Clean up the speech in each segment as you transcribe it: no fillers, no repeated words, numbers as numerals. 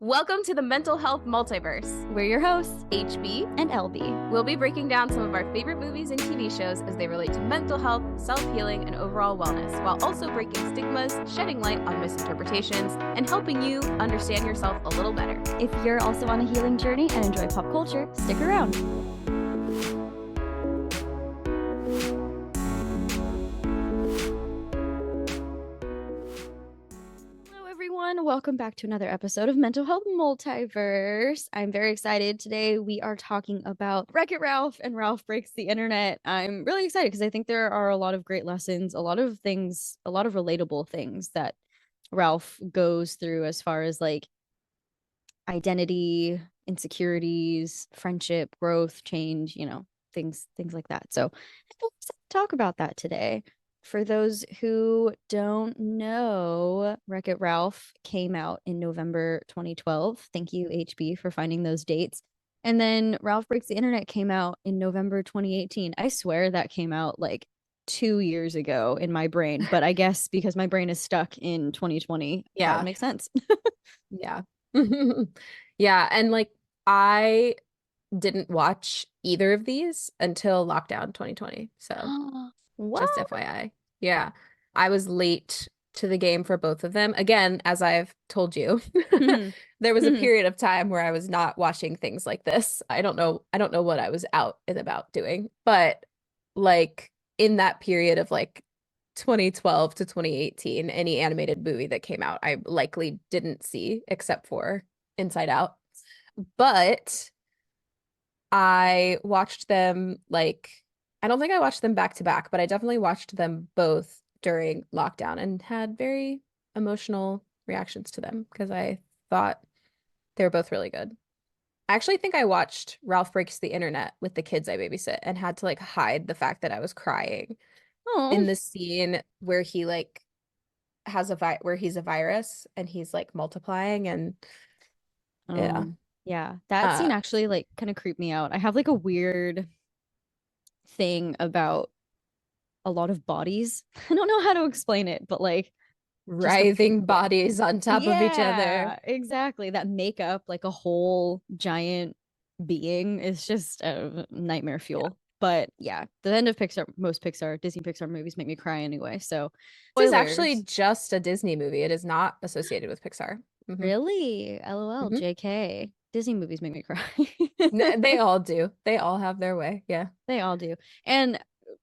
Welcome to the Mental Health Multiverse. We're your hosts, HB and LB. We'll be breaking down some of our favorite movies and TV shows as they relate to mental health, self-healing, and overall wellness, while also breaking stigmas, shedding light on misinterpretations, and helping you understand yourself a little better. If you're also on a healing journey and enjoy pop culture, stick around. Welcome back to another episode of Mental Health Multiverse. I'm very excited. Today we are talking about Wreck-It Ralph and Ralph Breaks the Internet. I'm really excited because I think there are a lot of great lessons, a lot of things, a lot of relatable things that Ralph goes through as far as like identity, insecurities, friendship, growth, change, things like that. So let's talk about that today. For those who don't know, Wreck-It Ralph came out in November 2012. Thank you, HB, for finding those dates. And then Ralph Breaks the Internet came out in November 2018. I swear that came out like 2 years ago in my brain, but I guess because my brain is stuck in 2020, that would make sense. Yeah. Yeah. And like, I didn't watch either of these until lockdown 2020. So What? just FYI. Yeah. I was late to the game for both of them. Again, as I've told you, there was a period of time where I was not watching things like this. I don't know what I was out and about doing, but like in that period of like 2012 to 2018, any animated movie that came out, I likely didn't see except for Inside Out. But I watched them I don't think I watched them back to back, but I definitely watched them both during lockdown and had very emotional reactions to them because I thought they were both really good. I actually think I watched Ralph Breaks the Internet with the kids I babysit and had to like hide the fact that I was crying in the scene where he like has where he's a virus and he's like multiplying and yeah, that scene actually like kind of creeped me out. I have like a weird thing about a lot of bodies. I don't know how to explain it, but like writhing bodies on top of each other. Exactly. That makeup, like a whole giant being, is just a nightmare fuel. Yeah. But yeah, the end of most Disney Pixar movies make me cry anyway. So this is actually just a Disney movie. It is not associated with Pixar. Really? LOL, JK. Disney movies make me cry. They all do. They all have their way. Yeah. They all do. And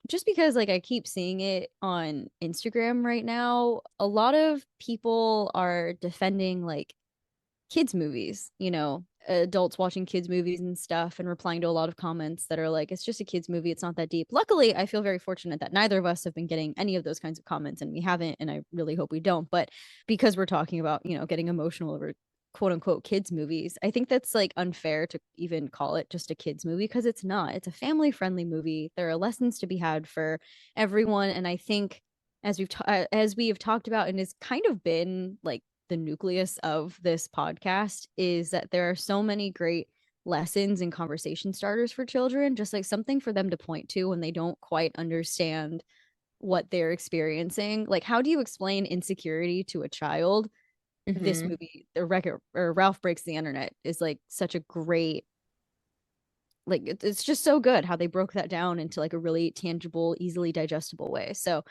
just because like I keep seeing it on Instagram right now, a lot of people are defending like kids movies, adults watching kids movies and stuff and replying to a lot of comments that are like, it's just a kids movie, it's not that deep. Luckily, I feel very fortunate that neither of us have been getting any of those kinds of comments, and we haven't, and I really hope we don't. But because we're talking about, getting emotional over quote unquote kids movies, I think that's like unfair to even call it just a kids movie, because it's not. It's a family friendly movie. There are lessons to be had for everyone, and I think as we have talked about, and it's kind of been like the nucleus of this podcast, is that there are so many great lessons and conversation starters for children, just like something for them to point to when they don't quite understand what they're experiencing. Like, how do you explain insecurity to a child? This movie, Ralph Breaks the Internet, is like such a great, like, it's just so good how they broke that down into like a really tangible, easily digestible way. So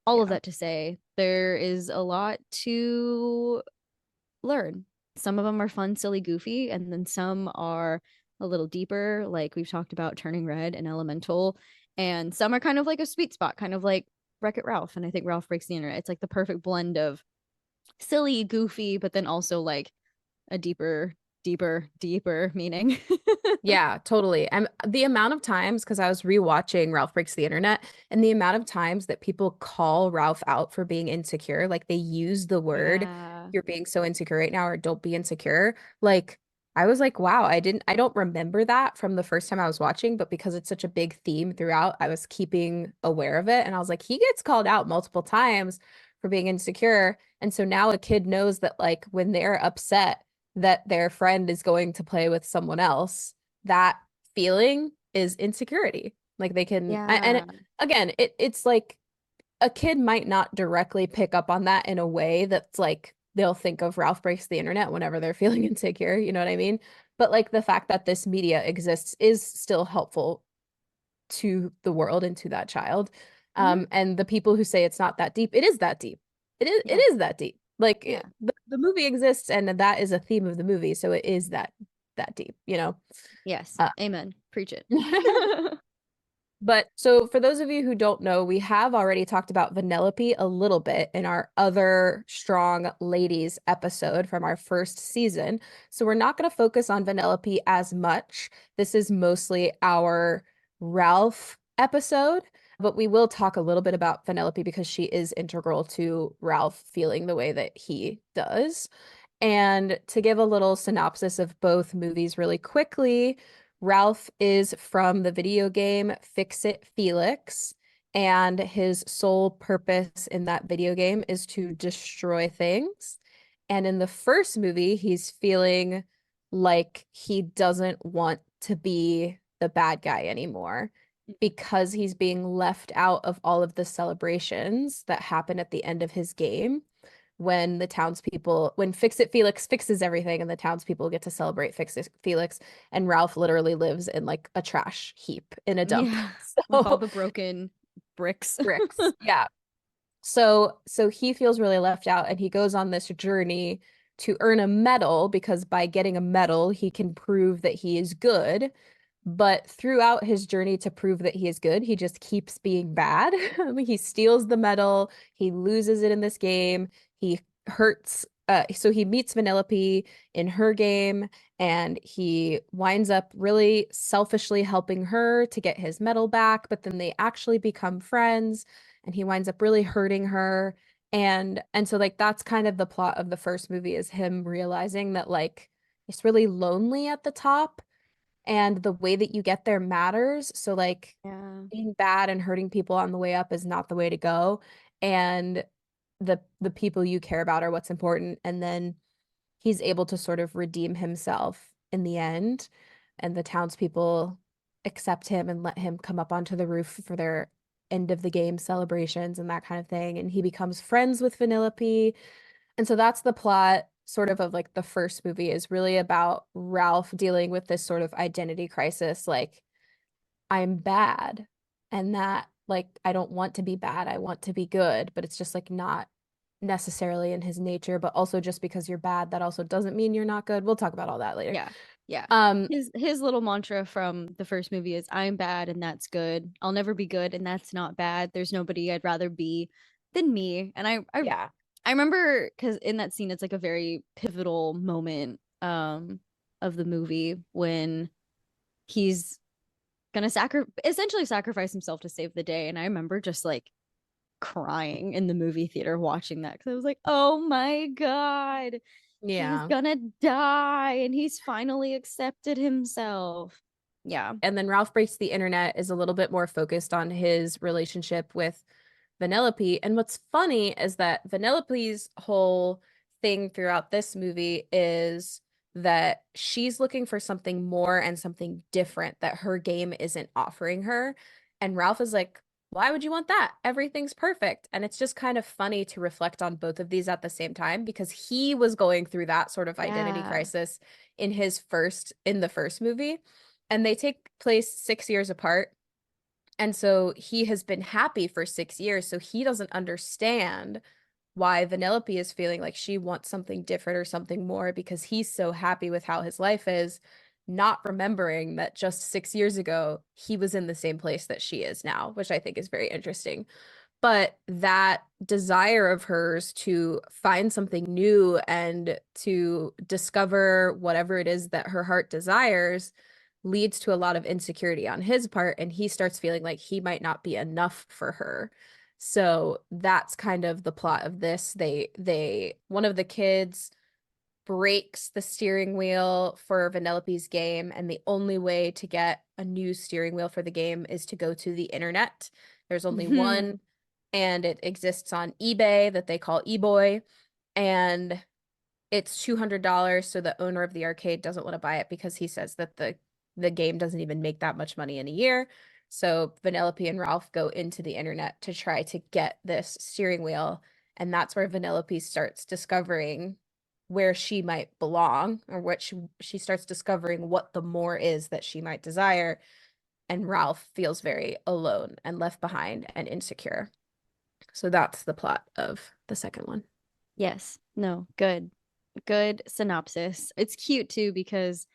all of that to say, there is a lot to learn. Some of them are fun, silly, goofy, and then some are a little deeper, like we've talked about Turning Red and Elemental, and some are kind of like a sweet spot, kind of like Wreck-It Ralph. And I think Ralph Breaks the Internet, it's like the perfect blend of silly, goofy, but then also like a deeper meaning. Yeah, totally. And the amount of times, because I was rewatching Ralph Breaks the Internet, and the amount of times that people call Ralph out for being insecure, like they use the word, you're being so insecure right now, or don't be insecure. Like, I was like, wow, I don't remember that from the first time I was watching, but because it's such a big theme throughout, I was keeping aware of it. And I was like, he gets called out multiple times for being insecure. And so now a kid knows that like when they're upset that their friend is going to play with someone else, that feeling is insecurity. Like they can, and again, it's like a kid might not directly pick up on that in a way that's like they'll think of Ralph Breaks the Internet whenever they're feeling insecure, you know what I mean? But like the fact that this media exists is still helpful to the world and to that child. And the people who say it's not that deep, it is that deep. It is that deep. Like the movie exists, and that is a theme of the movie, so it is that deep, you know? Yes. Amen. Preach it. But so for those of you who don't know, we have already talked about Vanellope a little bit in our other Strong Ladies episode from our first season. So we're not going to focus on Vanellope as much. This is mostly our Ralph episode, but we will talk a little bit about Vanellope because she is integral to Ralph feeling the way that he does. And to give a little synopsis of both movies really quickly, Ralph is from the video game Fix-It Felix, and his sole purpose in that video game is to destroy things. And in the first movie, he's feeling like he doesn't want to be the bad guy anymore because he's being left out of all of the celebrations that happen at the end of his game when Fix-It Felix fixes everything and the townspeople get to celebrate Fix-It Felix, and Ralph literally lives in like a trash heap in a dump. Yeah. With all the broken bricks. Yeah. So he feels really left out, and he goes on this journey to earn a medal, because by getting a medal, he can prove that he is good. But throughout his journey to prove that he is good, he just keeps being bad. He steals the medal. He loses it in this game. He hurts. So he meets Vanellope in her game, and he winds up really selfishly helping her to get his medal back. But then they actually become friends, and he winds up really hurting her. And so like that's kind of the plot of the first movie, is him realizing that like it's really lonely at the top, and the way that you get there matters. So like being bad and hurting people on the way up is not the way to go. And the people you care about are what's important. And then he's able to sort of redeem himself in the end. And the townspeople accept him and let him come up onto the roof for their end of the game celebrations and that kind of thing. And he becomes friends with Vanellope. And so that's the plot sort of like the first movie, is really about Ralph dealing with this sort of identity crisis. Like, I'm bad, and that like I don't want to be bad. I want to be good, but it's just like not necessarily in his nature. But also, just because you're bad, that also doesn't mean you're not good. We'll talk about all that later. Yeah. His little mantra from the first movie is, I'm bad and that's good. I'll never be good and that's not bad. There's nobody I'd rather be than me. And I remember, because in that scene, it's like a very pivotal moment of the movie when he's gonna essentially sacrifice himself to save the day. And I remember just like crying in the movie theater watching that, because I was like, oh my God, he's gonna die and he's finally accepted himself. Yeah. And then Ralph Breaks the Internet is a little bit more focused on his relationship with Vanellope. And what's funny is that Vanellope's whole thing throughout this movie is that she's looking for something more and something different that her game isn't offering her. And Ralph is like, why would you want that? Everything's perfect. And it's just kind of funny to reflect on both of these at the same time, because he was going through that sort of identity crisis in the first movie. And they take place 6 years apart. And so he has been happy for 6 years. So he doesn't understand why Vanellope is feeling like she wants something different or something more, because he's so happy with how his life is, not remembering that just 6 years ago, he was in the same place that she is now, which I think is very interesting. But that desire of hers to find something new and to discover whatever it is that her heart desires leads to a lot of insecurity on his part, and he starts feeling like he might not be enough for her. So that's kind of the plot of this. One of the kids breaks the steering wheel for Vanellope's game, and the only way to get a new steering wheel for the game is to go to the internet. There's only one, and it exists on eBay that they call eBoy, and it's $200. So the owner of the arcade doesn't want to buy it because he says that the game doesn't even make that much money in a year. So Vanellope and Ralph go into the internet to try to get this steering wheel, And that's where Vanellope starts discovering where she might belong, or what she starts discovering what the more is that she might desire. And Ralph feels very alone and left behind and insecure. So that's the plot of the second one. Yes. No, good synopsis. It's cute too because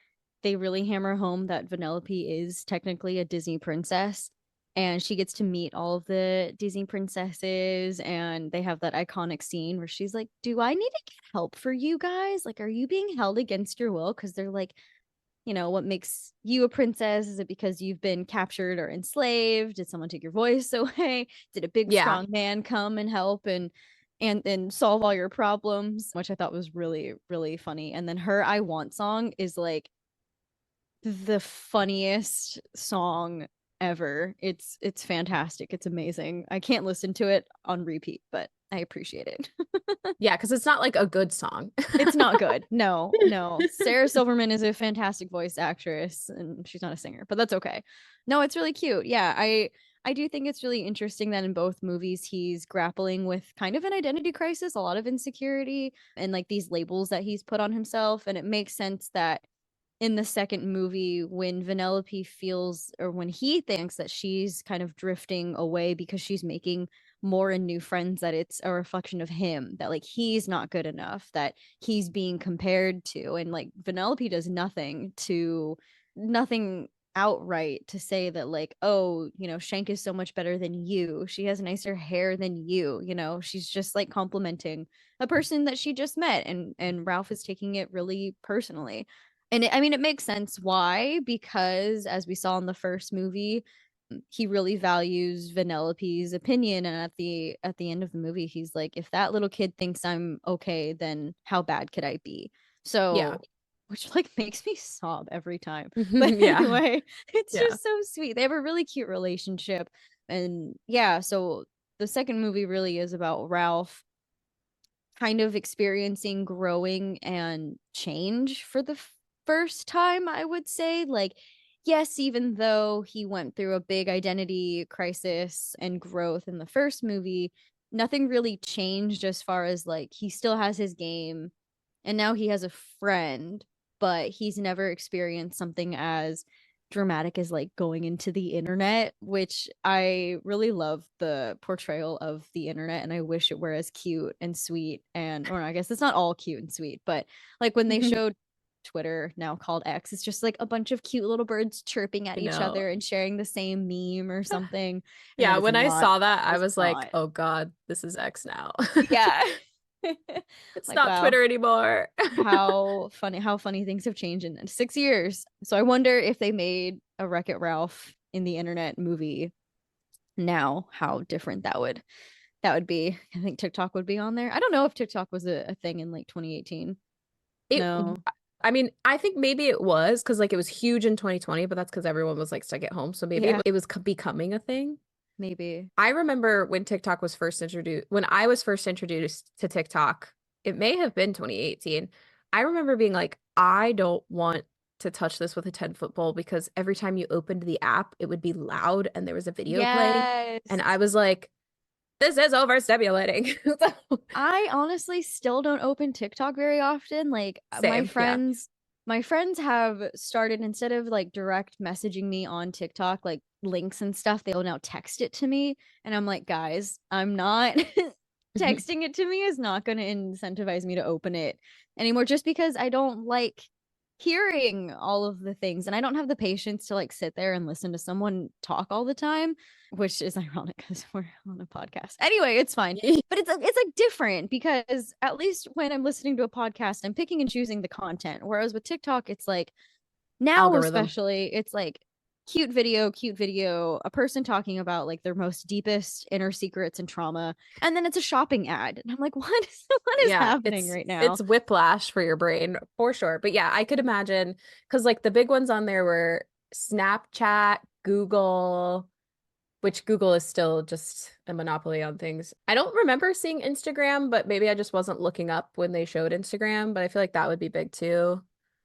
they really hammer home that Vanellope is technically a Disney princess, and she gets to meet all of the Disney princesses, and they have that iconic scene where she's like, "Do I need to get help for you guys? Like, are you being held against your will?" Because they're like, what makes you a princess? Is it because you've been captured or enslaved? Did someone take your voice away? Did a big strong man come and help and solve all your problems? Which I thought was really, really funny. And then her I Want song is like the funniest song ever. It's fantastic. It's amazing. I can't listen to it on repeat, but I appreciate it. Yeah, because it's not like a good song. It's not good. No. Sarah Silverman is a fantastic voice actress, and she's not a singer, but that's okay. No, it's really cute. Yeah, I do think it's really interesting that in both movies he's grappling with kind of an identity crisis, a lot of insecurity, and like these labels that he's put on himself. And it makes sense that in the second movie, when Vanellope feels, or when he thinks that she's kind of drifting away because she's making more and new friends, that it's a reflection of him, that like he's not good enough, that he's being compared to. And like Vanellope does nothing outright to say that like, oh, Shank is so much better than you, she has nicer hair than you. She's just like complimenting a person that she just met, and Ralph is taking it really personally. And it makes sense why, because as we saw in the first movie, he really values Vanellope's opinion, and at the end of the movie he's like, if that little kid thinks I'm okay, then how bad could I be? So Yeah. which like makes me sob every time. But Yeah. anyway, it's Yeah. just so sweet. They have a really cute relationship. And yeah, so the second movie really is about Ralph kind of experiencing growing and change for the first time, I would say. Like, yes, even though he went through a big identity crisis and growth in the first movie, nothing really changed as far as like he still has his game and now he has a friend, but he's never experienced something as dramatic as like going into the internet, which I really love the portrayal of the internet, and I wish it were as cute and sweet, and or I guess it's not all cute and sweet, but like when they showed Twitter, now called X, it's just like a bunch of cute little birds chirping at each other and sharing the same meme or something. Yeah, when I saw that, I was like, not. oh God, this is X now. Yeah. It's like, not wow, Twitter anymore. how funny things have changed in 6 years. So I wonder if they made a Wreck-It Ralph in the internet movie now, how different that would be. I think TikTok would be on there. I don't know if TikTok was a thing in like 2018. No. I mean, I think maybe it was because like it was huge in 2020, but that's because everyone was like stuck at home. So maybe it was becoming a thing. Maybe. I remember when TikTok was first introduced, when I was first introduced to TikTok, it may have been 2018. I remember being like, I don't want to touch this with a 10-foot pole because every time you opened the app, it would be loud and there was a video playing. And I was like, this is overstimulating. I honestly still don't open TikTok very often. Like Same, my friends have started, instead of like direct messaging me on TikTok, like links and stuff, they'll now text it to me. And I'm like, guys, I'm not texting it to me is not going to incentivize me to open it anymore, just because I don't like hearing all of the things, and I don't have the patience to like sit there and listen to someone talk all the time, which is ironic because we're on a podcast. Anyway, it's fine. But it's like different, because at least when I'm listening to a podcast, I'm picking and choosing the content. Whereas with TikTok, it's like now Algorithm. especially, it's like cute video, a person talking about like their most deepest inner secrets and trauma, and then it's a shopping ad. And I'm like, what is happening right now? It's whiplash for your brain for sure. But yeah, I could imagine, because like the big ones on there were Snapchat, Google, which Google is still just a monopoly on things. I don't remember seeing Instagram, but maybe I just wasn't looking up when they showed Instagram, but I feel like that would be big too.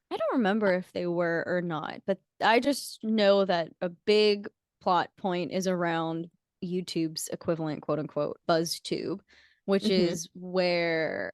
I don't remember if they were or not, but I just know that a big plot point is around YouTube's equivalent, quote unquote, BuzzTube, which is where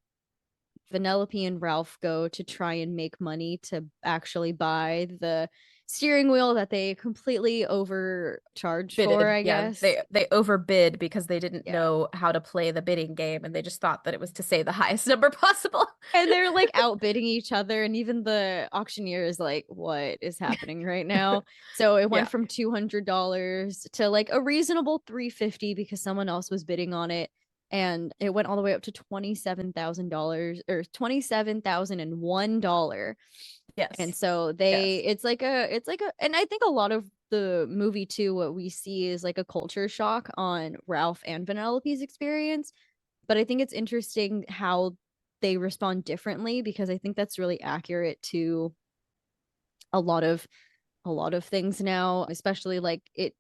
Vanellope and Ralph go to try and make money to actually buy the steering wheel that they completely overcharged for, I guess. They overbid because they didn't Yeah. know how to play the bidding game, and they just thought that it was to say the highest number possible. And they're like outbidding each other, and even the auctioneer is like, what is happening right now? So it went from $200 to like a reasonable $350 because someone else was bidding on it, and it went all the way up to $27,000 or $27,001. Yes. And so it's like a and I think a lot of the movie too, what we see is like a culture shock on Ralph and Vanellope's experience. But I think it's interesting how they respond differently, because I think that's really accurate to a lot of things now, especially like it.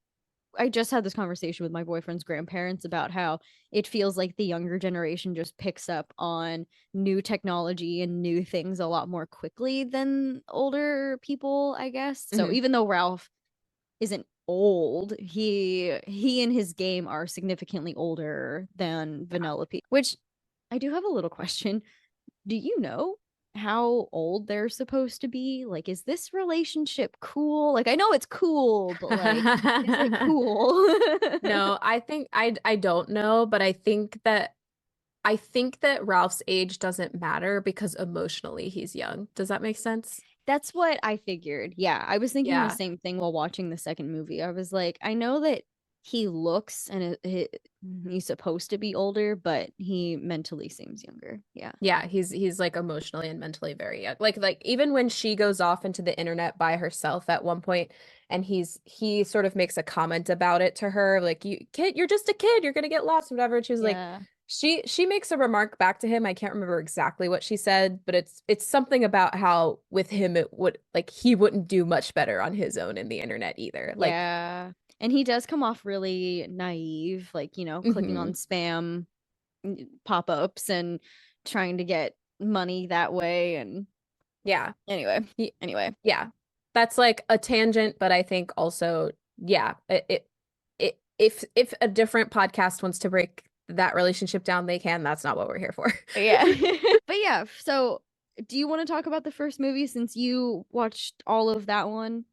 I just had this conversation with my boyfriend's grandparents about how it feels like the younger generation just picks up on new technology and new things a lot more quickly than older people, I guess. So even though Ralph isn't old, he and his game are significantly older than Vanellope, which I do have a little question. Do you know how old they're supposed to be? Like, is this relationship cool? Like, I know it's cool, but like, is it cool? No, I think I don't know, but I think that Ralph's age doesn't matter because emotionally he's young. Does that make sense? That's what I figured. Yeah, I was thinking the Yeah. same thing while watching the second movie. I was like, I know that he looks and he's supposed to be older, but he mentally seems younger. Yeah. Yeah, he's like emotionally and mentally very young. Like even when she goes off into the internet by herself at one point, and he sort of makes a comment about it to her, like, you're just a kid, you're gonna get lost, whatever. And she was like, she makes a remark back to him. I can't remember exactly what she said, but it's something about how with him it would, like, he wouldn't do much better on his own in the internet either. Like, yeah. And he does come off really naive, like, clicking on spam pop-ups and trying to get money that way. And yeah. Anyway. Yeah. That's like a tangent, but I think also, yeah, if a different podcast wants to break that relationship down, they can. That's not what we're here for. Yeah. But yeah, so do you want to talk about the first movie since you watched all of that one?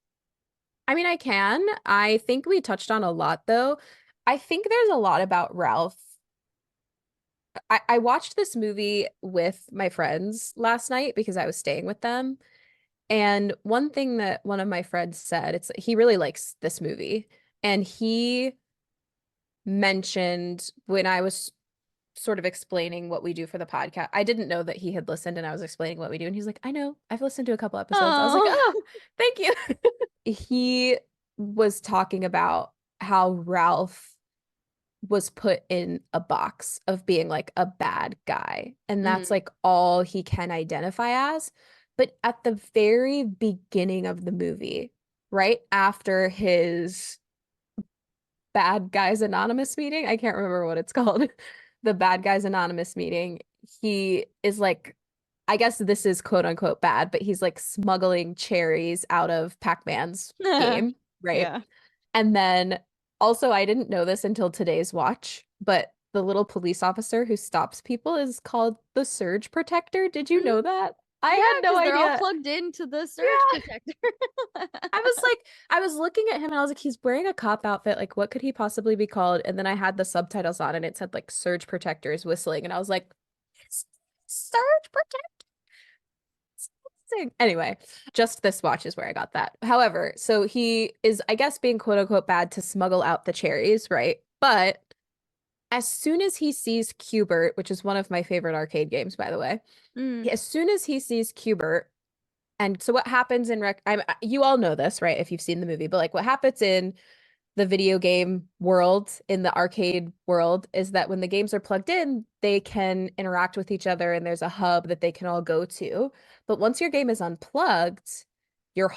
I mean, I can. I think we touched on a lot, though. I think there's a lot about Ralph. I watched this movie with my friends last night because I was staying with them. And one thing that one of my friends said, he really likes this movie. And he mentioned when I was sort of explaining what we do for the podcast. I didn't know that he had listened, and I was explaining what we do. And he's like, I know, I've listened to a couple episodes. I was like, oh, thank you. He was talking about how Ralph was put in a box of being like a bad guy. And that's like all he can identify as. But at the very beginning of the movie, right after his Bad Guys Anonymous meeting, I can't remember what it's called, the Bad Guys Anonymous meeting, he is like, I guess this is quote unquote bad, but he's like smuggling cherries out of Pac-Man's game, right? Yeah. And then also, I didn't know this until today's watch, but the little police officer who stops people is called the Surge Protector. Did you know that? I had no idea. They're all plugged into the Surge Protector. I was looking at him and I was like, he's wearing a cop outfit. Like, what could he possibly be called? And then I had the subtitles on and it said like Surge Protectors whistling. And I was like, Surge Protector. Anyway, just this watch is where I got that. However, so he is, I guess, being quote unquote bad to smuggle out the cherries, right? But as soon as he sees Q*bert, which is one of my favorite arcade games, by the way, as soon as he sees Q*bert, and so what happens in you all know this, right? If you've seen the movie, but like what happens in the video game world, in the arcade world, is that when the games are plugged in, they can interact with each other and there's a hub that they can all go to. But once your game is unplugged, you're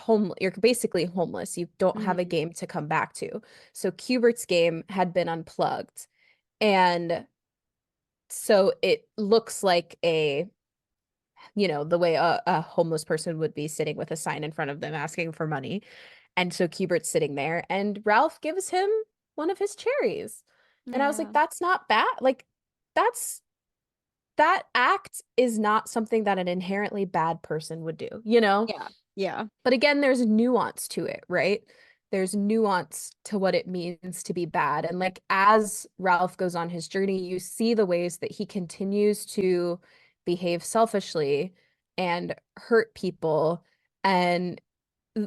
basically homeless. You don't have a game to come back to. So Q*bert's game had been unplugged. And so it looks like the way a homeless person would be sitting with a sign in front of them asking for money. And so Q*bert's sitting there and Ralph gives him one of his cherries. And I was like, that's not bad. Like, that's that act is not something that an inherently bad person would do, you know? Yeah. Yeah. But again, there's nuance to it, right? There's nuance to what it means to be bad. And like as Ralph goes on his journey, you see the ways that he continues to behave selfishly and hurt people. And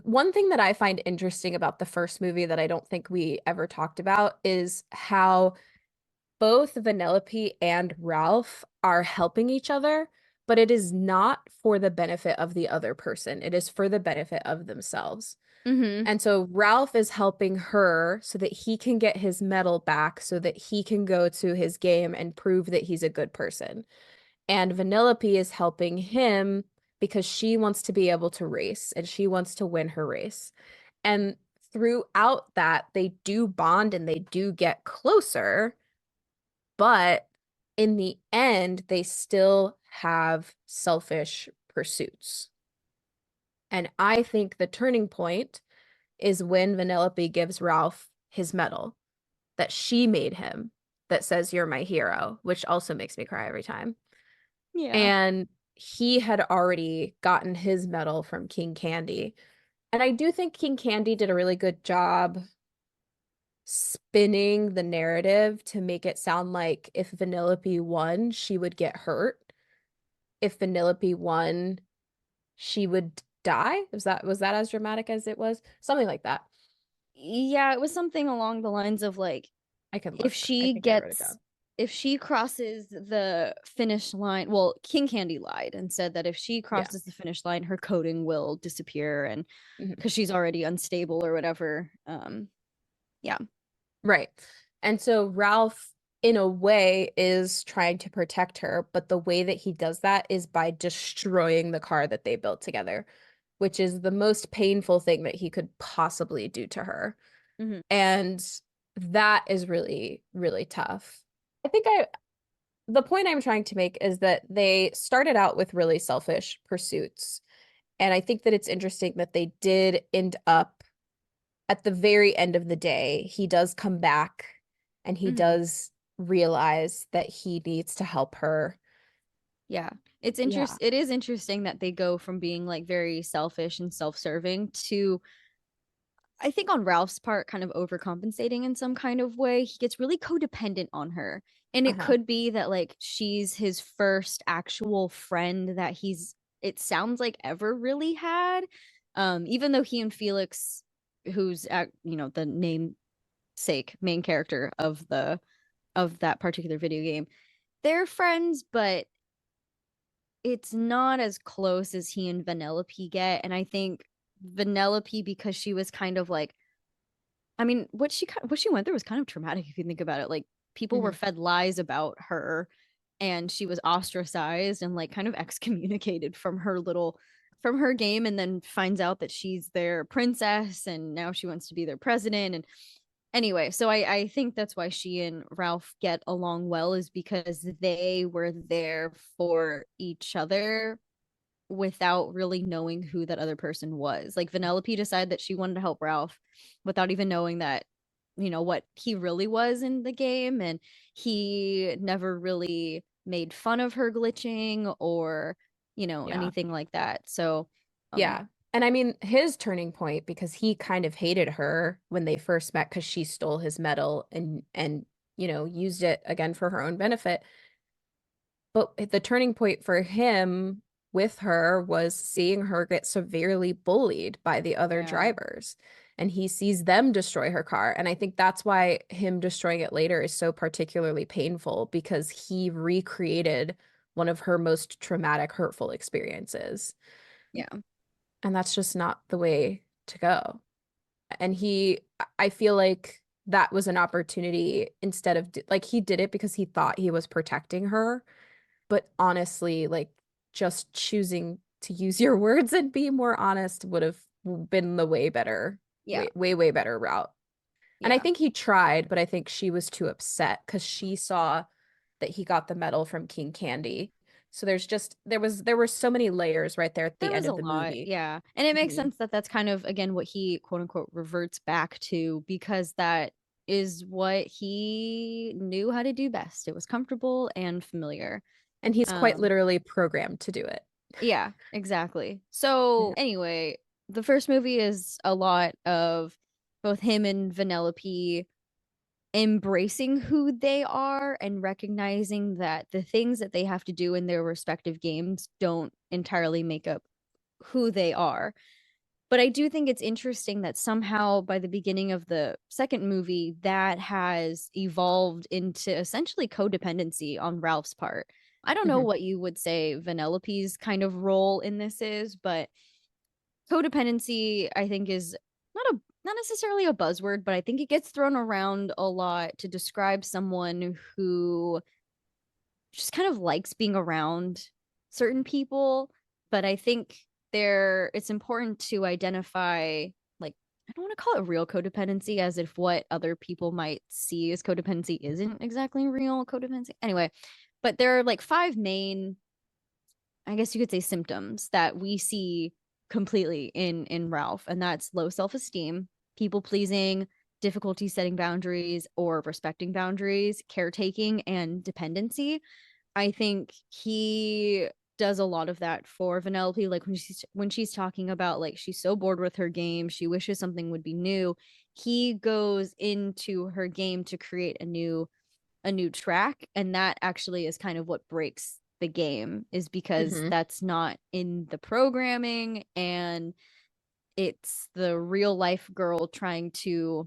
one thing that I find interesting about the first movie that I don't think we ever talked about is how both Vanellope and Ralph are helping each other, but it is not for the benefit of the other person. It is for the benefit of themselves. Mm-hmm. And so Ralph is helping her so that he can get his medal back so that he can go to his game and prove that he's a good person. And Vanellope is helping him because she wants to be able to race and she wants to win her race. And throughout that, they do bond and they do get closer, but in the end, they still have selfish pursuits. And I think the turning point is when Vanellope gives Ralph his medal that she made him that says, "You're my hero," which also makes me cry every time. Yeah. And he had already gotten his medal from King Candy. And I do think King Candy did a really good job spinning the narrative to make it sound like if Vanellope won, she would get hurt. If Vanellope won, she would die. Was that as dramatic as it was? Something like that. Yeah, it was something along the lines of like I can if look. I she think I wrote it gets down. if she crosses the finish line, well, King Candy lied and said that if she Yeah. crosses the finish line, her coding will disappear and Mhm. because she's already unstable or whatever. Yeah. Right. And so Ralph, in a way, is trying to protect her, but the way that he does that is by destroying the car that they built together, which is the most painful thing that he could possibly do to her. Mm-hmm. And that is really, really tough. I think the point I'm trying to make is that they started out with really selfish pursuits. And I think that it's interesting that they did end up at the very end of the day, he does come back and he Mm-hmm. does realize that he needs to help her. Yeah. It's Yeah. it is interesting that they go from being like very selfish and self-serving to I think on Ralph's part, kind of overcompensating in some kind of way. He gets really codependent on her. And it Uh-huh. could be that like she's his first actual friend that it sounds like ever really had. Even though he and Felix, who's at, the namesake main character of that particular video game, they're friends, but it's not as close as he and Vanellope get. And I think Vanellope, because she was kind of like I mean, what she went through was kind of traumatic if you think about it. Like people were Mhm. fed lies about her and she was ostracized and like kind of excommunicated from her game and then finds out that she's their princess and now she wants to be their president and anyway, so I think that's why she and Ralph get along well is because they were there for each other without really knowing who that other person was. Like Vanellope decided that she wanted to help Ralph without even knowing that, what he really was in the game. And he never really made fun of her glitching or, Yeah. anything like that. So, Yeah. And I mean, his turning point, because he kind of hated her when they first met because she stole his medal and used it again for her own benefit. But the turning point for him with her was seeing her get severely bullied by the other yeah. drivers. And he sees them destroy her car. And I think that's why him destroying it later is so particularly painful because he recreated one of her most traumatic, hurtful experiences. Yeah. And that's just not the way to go. And I feel like that was an opportunity instead of, like, he did it because he thought he was protecting her. But honestly, like just choosing to use your words and be more honest would have been the way better, Yeah. way better route. And I Yeah. think he tried, but I think she was too upset because she saw that he got the medal from King Candy. So there were so many layers right there at There the end was a of the lot, movie. yeah. And it makes Mhm. sense that that's kind of again what he quote unquote reverts back to because that is what he knew how to do best. It was comfortable and familiar. And he's quite literally programmed to do it. Yeah, exactly. So anyway, the first movie is a lot of both him and Vanellope embracing who they are and recognizing that the things that they have to do in their respective games don't entirely make up who they are. But I do think it's interesting that somehow by the beginning of the second movie, that has evolved into essentially codependency on Ralph's part. I don't know what you would say Vanellope's kind of role in this is, but codependency, I think, is not necessarily a buzzword, but I think it gets thrown around a lot to describe someone who just kind of likes being around certain people. But I think it's important to identify, like, I don't want to call it real codependency, as if what other people might see as codependency isn't exactly real codependency. Anyway, but there are like 5 main, I guess you could say, symptoms that we see completely in Ralph, and that's low self-esteem, people pleasing, difficulty setting boundaries or respecting boundaries, caretaking, and dependency. I think he does a lot of that for Vanellope. Like when she's talking about, like, she's so bored with her game, she wishes something would be new. He goes into her game to create a new track, and that actually is kind of what breaks the game, is because that's not in the programming, and it's the real life girl trying to,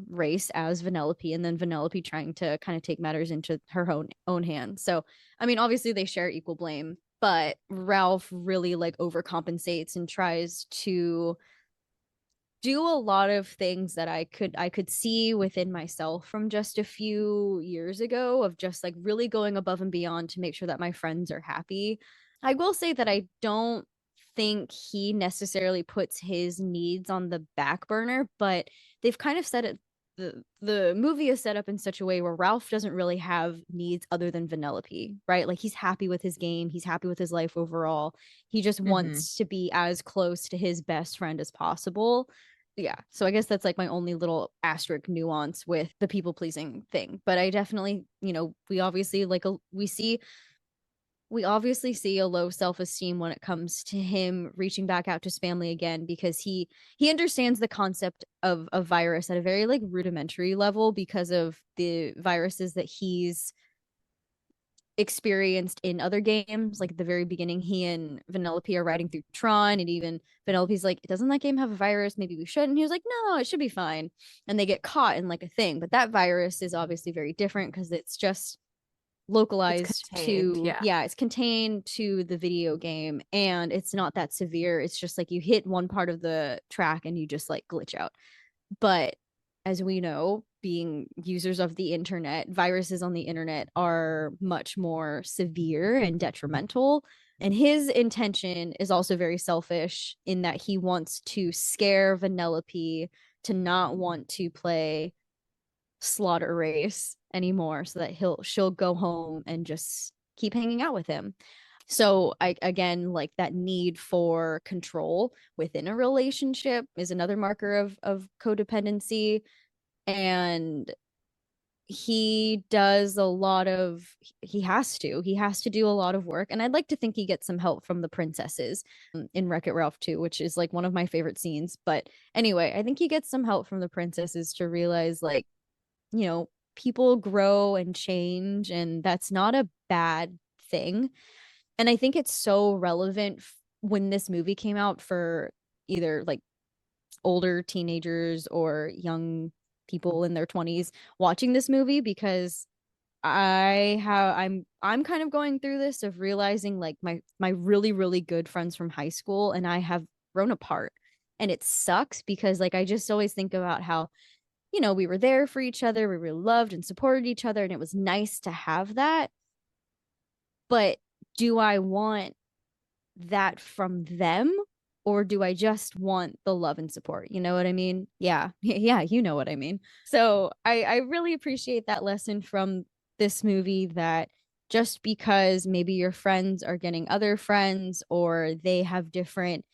race as Vanellope, and then Vanellope trying to kind of take matters into her own hands. So, I mean, obviously they share equal blame, but Ralph really like overcompensates and tries to do a lot of things that I could see within myself from just a few years ago, of just like really going above and beyond to make sure that my friends are happy. I will say that I don't think he necessarily puts his needs on the back burner, but they've kind of set it, the movie is set up in such a way where Ralph doesn't really have needs other than Vanellope, right? Like, he's happy with his game, he's happy with his life overall. He just wants to be as close to his best friend as possible. Yeah, so I guess that's like my only little asterisk nuance with the people pleasing thing. But I definitely, we obviously see a low self-esteem when it comes to him reaching back out to his family again, because he understands the concept of a virus at a very like rudimentary level, because of the viruses that he's experienced in other games. Like at the very beginning, he and Vanellope are riding through Tron, and even Vanellope's like, doesn't that game have a virus? Maybe we shouldn't. And he was like, no, it should be fine. And they get caught in like a thing, but that virus is obviously very different because it's just localized it's contained to the video game, and it's not that severe. It's just like you hit one part of the track and you just like glitch out. But as we know, being users of the internet, viruses on the internet are much more severe and detrimental. And his intention is also very selfish, in that he wants to scare Vanellope to not want to play Slaughter Race anymore, so that she'll go home and just keep hanging out with him. So I, again, like, that need for control within a relationship is another marker of codependency. And he has to do a lot of work, and I'd like to think he gets some help from the princesses in Wreck-It Ralph 2, which is like one of my favorite scenes. But anyway, I think he gets some help from the princesses to realize, like, people grow and change, and that's not a bad thing. And I think it's so relevant when this movie came out, for either like older teenagers or young people in their 20s watching this movie, because I'm kind of going through this, of realizing like my really, really good friends from high school and I have grown apart. And it sucks, because like I just always think about how, we were there for each other, we really loved and supported each other, and it was nice to have that. But do I want that from them, or do I just want the love and support? You know what I mean? Yeah. Yeah, you know what I mean. So I really appreciate that lesson from this movie, that just because maybe your friends are getting other friends, or they have different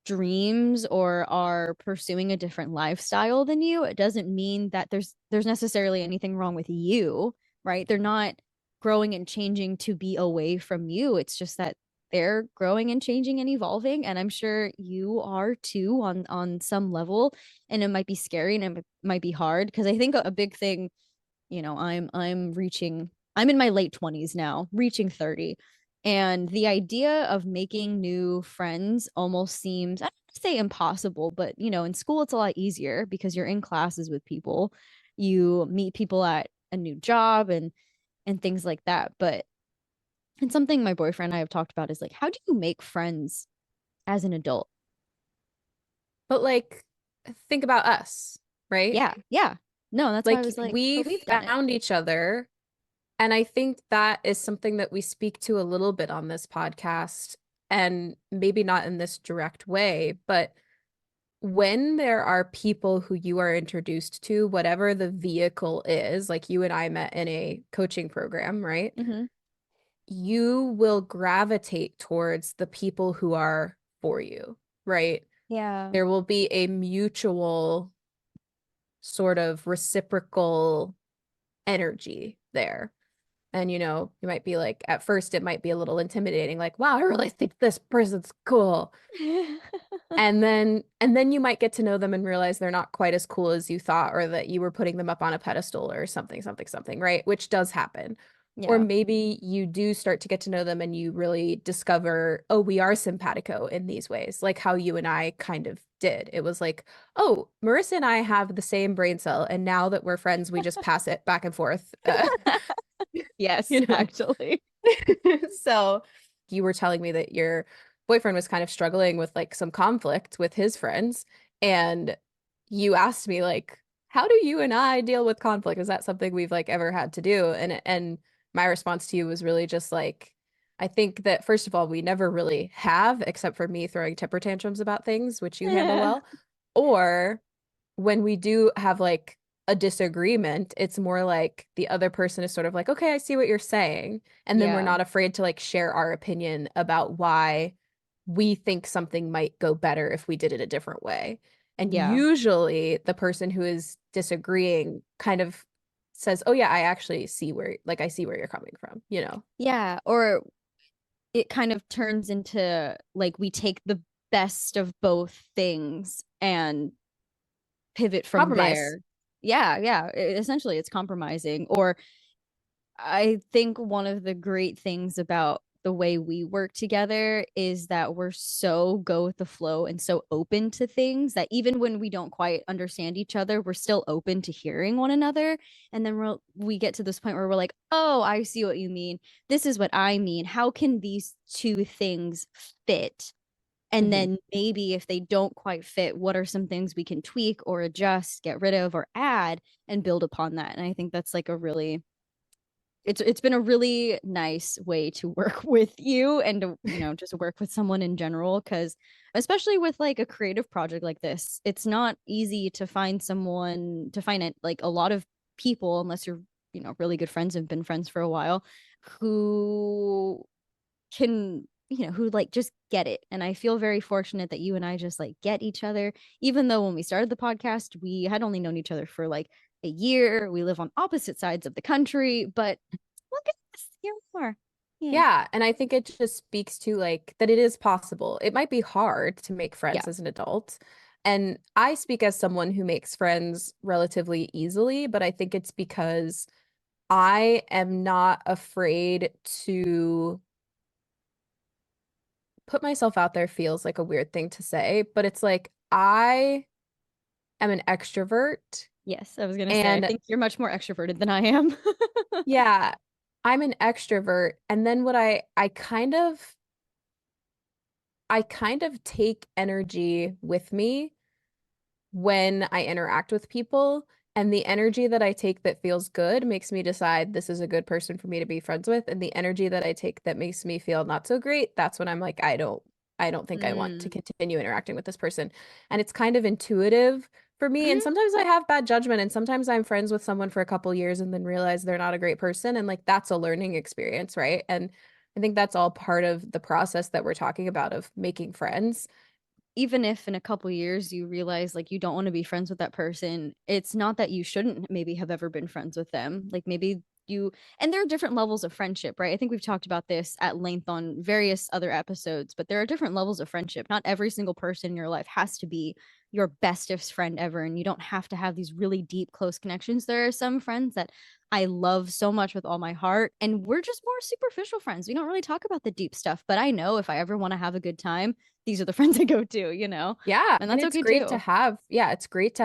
dreams, or are pursuing a different lifestyle than you, it doesn't mean that there's necessarily anything wrong with you, right? They're not growing and changing to be away from you. It's just that they're growing and changing and evolving, and I'm sure you are too on some level, and it might be scary and it might be hard because I think a big thing, you know, I'm in my late 20s now, reaching 30, and the idea of making new friends almost seems, I don't want to say impossible, but you know, in school it's a lot easier because you're in classes with people, you meet people at a new job and things like that. But and something my boyfriend and I have talked about is like, how do you make friends as an adult? But like, think about us, right? Yeah, yeah. No, that's why I Like, was like, we but we've done it. found each other. And I think that is something that we speak to a little bit on this podcast, and maybe not in this direct way, but when there are people who you are introduced to, whatever the vehicle is, like you and I met in a coaching program, right? Mm-hmm. You will gravitate towards the people who are for you, right? Yeah. There will be a mutual sort of reciprocal energy there. And you know, you might be like, at first it might be a little intimidating, like, wow, I really think this person's cool. And then you might get to know them and realize they're not quite as cool as you thought, or that you were putting them up on a pedestal or something, right? Which does happen. Or Yeah. maybe you do start to get to know them and you really discover, oh, we are simpatico in these ways, like how you and I kind of did. It was like, oh, Marissa and I have the same brain cell, and now that we're friends, we just pass it back and forth. Yes, You know? actually. So you were telling me that your boyfriend was kind of struggling with like some conflict with his friends, and you asked me like, how do you and I deal with conflict? Is that something we've like ever had to do? And my response to you was really just like, I think that first of all, we never really have, except for me throwing temper tantrums about things, which you handle Yeah. well. Or when we do have like a disagreement, it's more like the other person is sort of like, okay, I see what you're saying. And then we're Yeah. not afraid to like share our opinion about why we think something might go better if we did it a different way. And Yeah. usually the person who is disagreeing kind of says, oh yeah, I actually see where, like, I see where you're coming from, you know? Yeah. Or it kind of turns into like we take the best of both things and pivot from Compromise. there. Yeah, yeah. Essentially, it's compromising. Or I think one of the great things about the way we work together is that we're so go with the flow and so open to things that even when we don't quite understand each other, we're still open to hearing one another. And then we get to this point where we're like, oh, I see what you mean. This is what I mean. How can these two things fit? And Mhm. then maybe if they don't quite fit, what are some things we can tweak or adjust, get rid of, or add and build upon that? And I think that's like a really it's been a really nice way to work with you and to, you know, just work with someone in general, because especially with like a creative project like this, it's not easy to find someone to find it like a lot of people, unless you're, you know, really good friends and been friends for a while, who can, you know, who like just get it. And I feel very fortunate that you and I just like get each other, even though when we started the podcast we had only known each other for like a year, we live on opposite sides of the country, but look at us, here we are. Yeah. Yeah, and I think it just speaks to like that it is possible. It might be hard to make Yeah. friends as an adult. And I speak as someone who makes friends relatively easily, but I think it's because I am not afraid to put myself out there. Feels like a weird thing to say, but it's like I am an extrovert, Yes, I was gonna say I and think you're much more extroverted than I am. yeah, I'm an extrovert. And then what I kind of take energy with me when I interact with people. And the energy that I take that feels good makes me decide this is a good person for me to be friends with. And the energy that I take that makes me feel not so great, that's when I'm like, I don't think I want to Mm. continue interacting with this person. And it's kind of intuitive for me. And Mhm. sometimes I have bad judgment. And sometimes I'm friends with someone for a couple years and then realize they're not a great person. And like that's a learning experience, right? And I think that's all part of the process that we're talking about of making friends. Even if in a couple years you realize like you don't want to be friends with that person, it's not that you shouldn't maybe have ever been friends with them. Like maybe and there are different levels of friendship, right? I think we've talked about this at length on various other episodes, but there are different levels of friendship. Not every single person in your life has to be your bestest friend ever, and you don't have to have these really deep, close connections. There are some friends that I love so much with all my heart, and we're just more superficial friends. We don't really talk about the deep stuff, but I know if I ever want to have a good time, these are the friends I go to, Yeah. and And that's it's okay great too. to have, it's great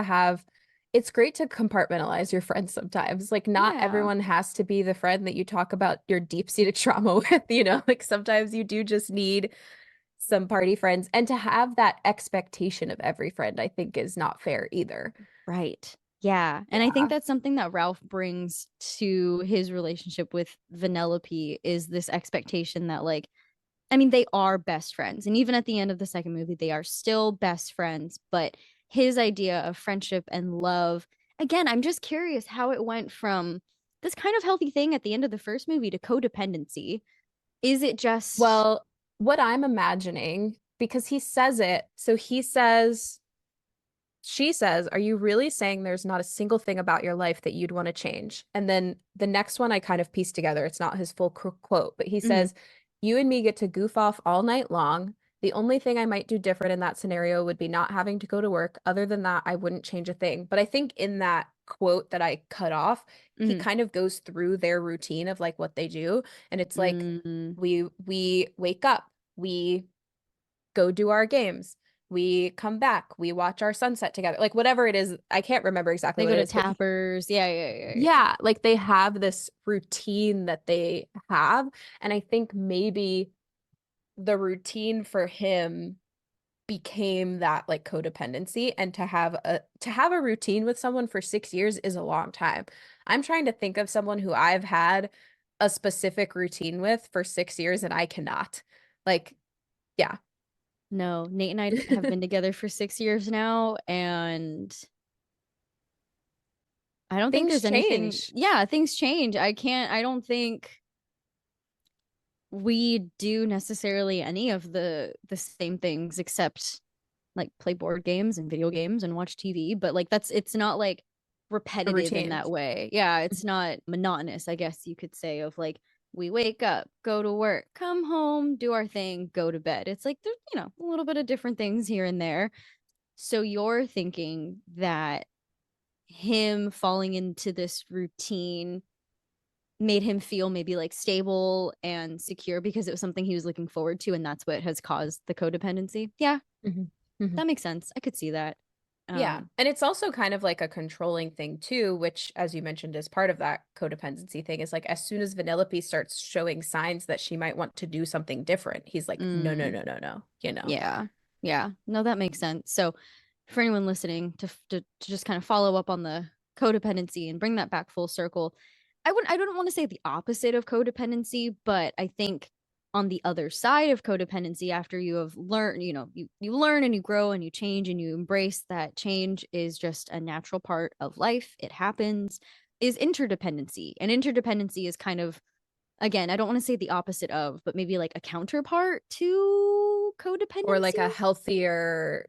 to compartmentalize your friends sometimes. Like, not Yeah. everyone has to be the friend that you talk about your deep-seated trauma with, like sometimes you do just need some party friends. And to have that expectation of every friend, I think is not fair either. Right. Yeah. And I think Yeah. that's something that Ralph brings to his relationship with Vanellope is this expectation that, like, I mean, they are best friends. And even at the end of the second movie, they are still best friends. But his idea of friendship and love, again, I'm just curious how it went from this kind of healthy thing at the end of the first movie to codependency. Is it just, Well, what I'm imagining, because he says it, so she says, "Are you really saying there's not a single thing about your life that you'd want to change?" And then the next one I kind of pieced together. It's not his full quote, but he Mhm. says, "You and me get to goof off all night long. The only thing I might do different in that scenario would be not having to go to work. Other than that, I wouldn't change a thing." But I think in that quote that I cut off, he Mhm. kind of goes through their routine of like what they do. And it's like, Mm. we wake up, we go do our games. We come back, we watch our sunset together. Like, whatever it is, I can't remember exactly They what go it to is, but tappers. Yeah, yeah, yeah, yeah. yeah, like they have this routine that they have. And I think maybe the routine for him became that like codependency, and to have a routine with someone for 6 years is a long time. I'm trying to think of someone who I've had a specific routine with for 6 years and I cannot. Like, yeah. No, Nate and I have been together for 6 years now, and I don't think Things there's anything. change. Yeah, things change. I don't think we do necessarily any of the same things except like play board games and video games and watch TV, but like it's not like A repetitive in routine. that way. Yeah, it's not monotonous, I guess you could say, of like we wake up, go to work, come home, do our thing, go to bed. It's like there's, a little bit of different things here and there. So you're thinking that him falling into this routine made him feel maybe like stable and secure because it was something he was looking forward to, and that's what has caused the codependency. Yeah, Mhm. Mhm. that makes sense. I could see that. Yeah. um And it's also kind of like a controlling thing too, which, as you mentioned, is part of that codependency thing. Is like, as soon as Vanellope starts showing signs that she might want to do something different, he's like, no, no, mm, no, no, no. yeah, yeah, no, that makes sense. So for anyone listening to just kind of follow up on the codependency and bring that back full circle, I don't want to say the opposite of codependency, but I think on the other side of codependency, after you have learned, you learn and you grow and you change and you embrace that change is just a natural part of life. It happens, is interdependency. And interdependency is kind of, again, I don't want to say the opposite of, but maybe like a counterpart to Or like a codependency. healthier.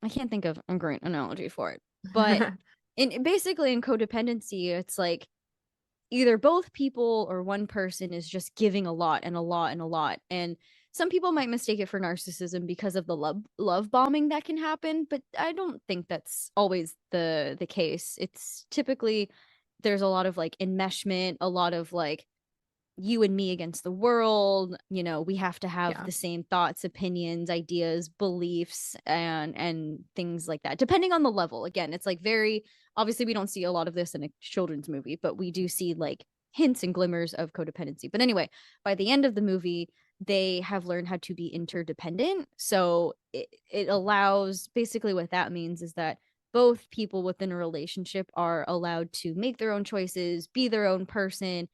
I can't think of a great analogy for it. But basically in codependency, it's like either both people or one person is just giving a lot and a lot and a lot. And some people might mistake it for narcissism because of the love bombing that can happen, but I don't think that's always the case. It's typically there's a lot of like enmeshment, a lot of like you and me against the world. We have to have Yeah. the same thoughts, opinions, ideas, beliefs, and things like that, depending on the level. Again, it's like very obviously we don't see a lot of this in a children's movie, but we do see like hints and glimmers of codependency. But anyway, by the end of the movie, they have learned how to be interdependent. So it allows, basically what that means is that both people within a relationship are allowed to make their own choices, be their own person,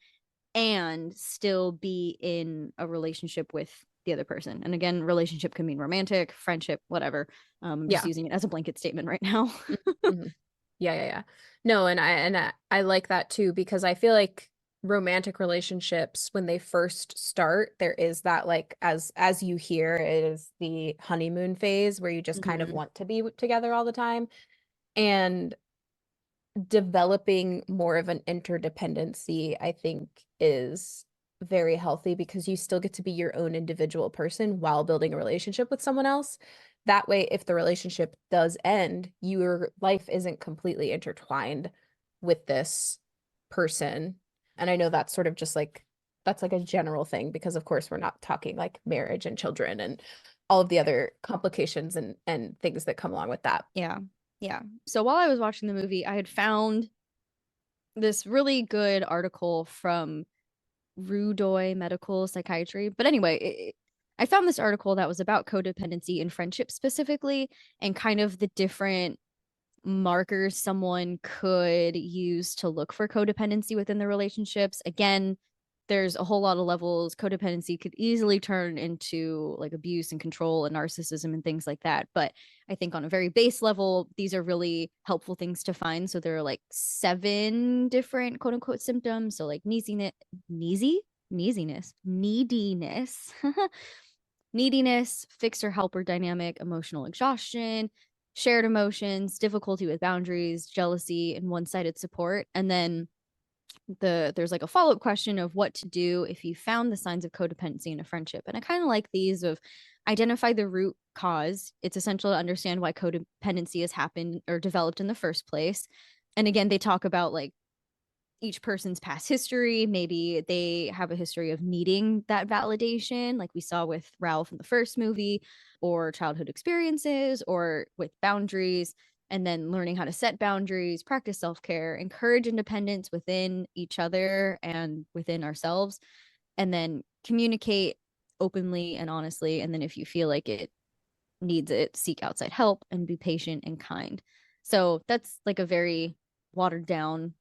and still be in a relationship with the other person. And again, relationship can mean romantic, friendship, whatever. I'm just Yeah. using it as a blanket statement right now. Mhm. Yeah, yeah, yeah. No, and I like that too, because I feel like romantic relationships, when they first start, there is that, like, as you hear, it is the honeymoon phase where you just kind of Mhm. want to be together all the time. And developing more of an interdependency, I think, is very healthy because you still get to be your own individual person while building a relationship with someone else. That way, if the relationship does end, your life isn't completely intertwined with this person. And I know that's sort of just like, that's like a general thing because, of course, we're not talking like marriage and children and all of the other complications and things that come along with that. Yeah. Yeah. So while I was watching the movie, I had found this really good article from Rudoy Medical Psychiatry. But anyway, I found this article that was about codependency in friendship specifically, and kind of the different markers someone could use to look for codependency within the relationships. Again, there's a whole lot of levels. Codependency could easily turn into like abuse and control and narcissism and things like that. But I think on a very base level, these are really helpful things to find. So there are like 7 different quote unquote symptoms. So like neediness, neediness, fixer helper dynamic, emotional exhaustion, shared emotions, difficulty with boundaries, jealousy, and one-sided support. And then there's like a follow-up question of what to do if you found the signs of codependency in a friendship. And I kind of like these of identify the root cause. It's essential to understand why codependency has happened or developed in the first place. And again, they talk about like each person's past history. Maybe they have a history of needing that validation, like we saw with Ralph in the first movie, or childhood experiences, or with boundaries, and then learning how to set boundaries, practice self-care, encourage independence within each other and within ourselves, and then communicate openly and honestly. And then if you feel like it needs it, seek outside help and be patient and kind. So that's like a very watered down,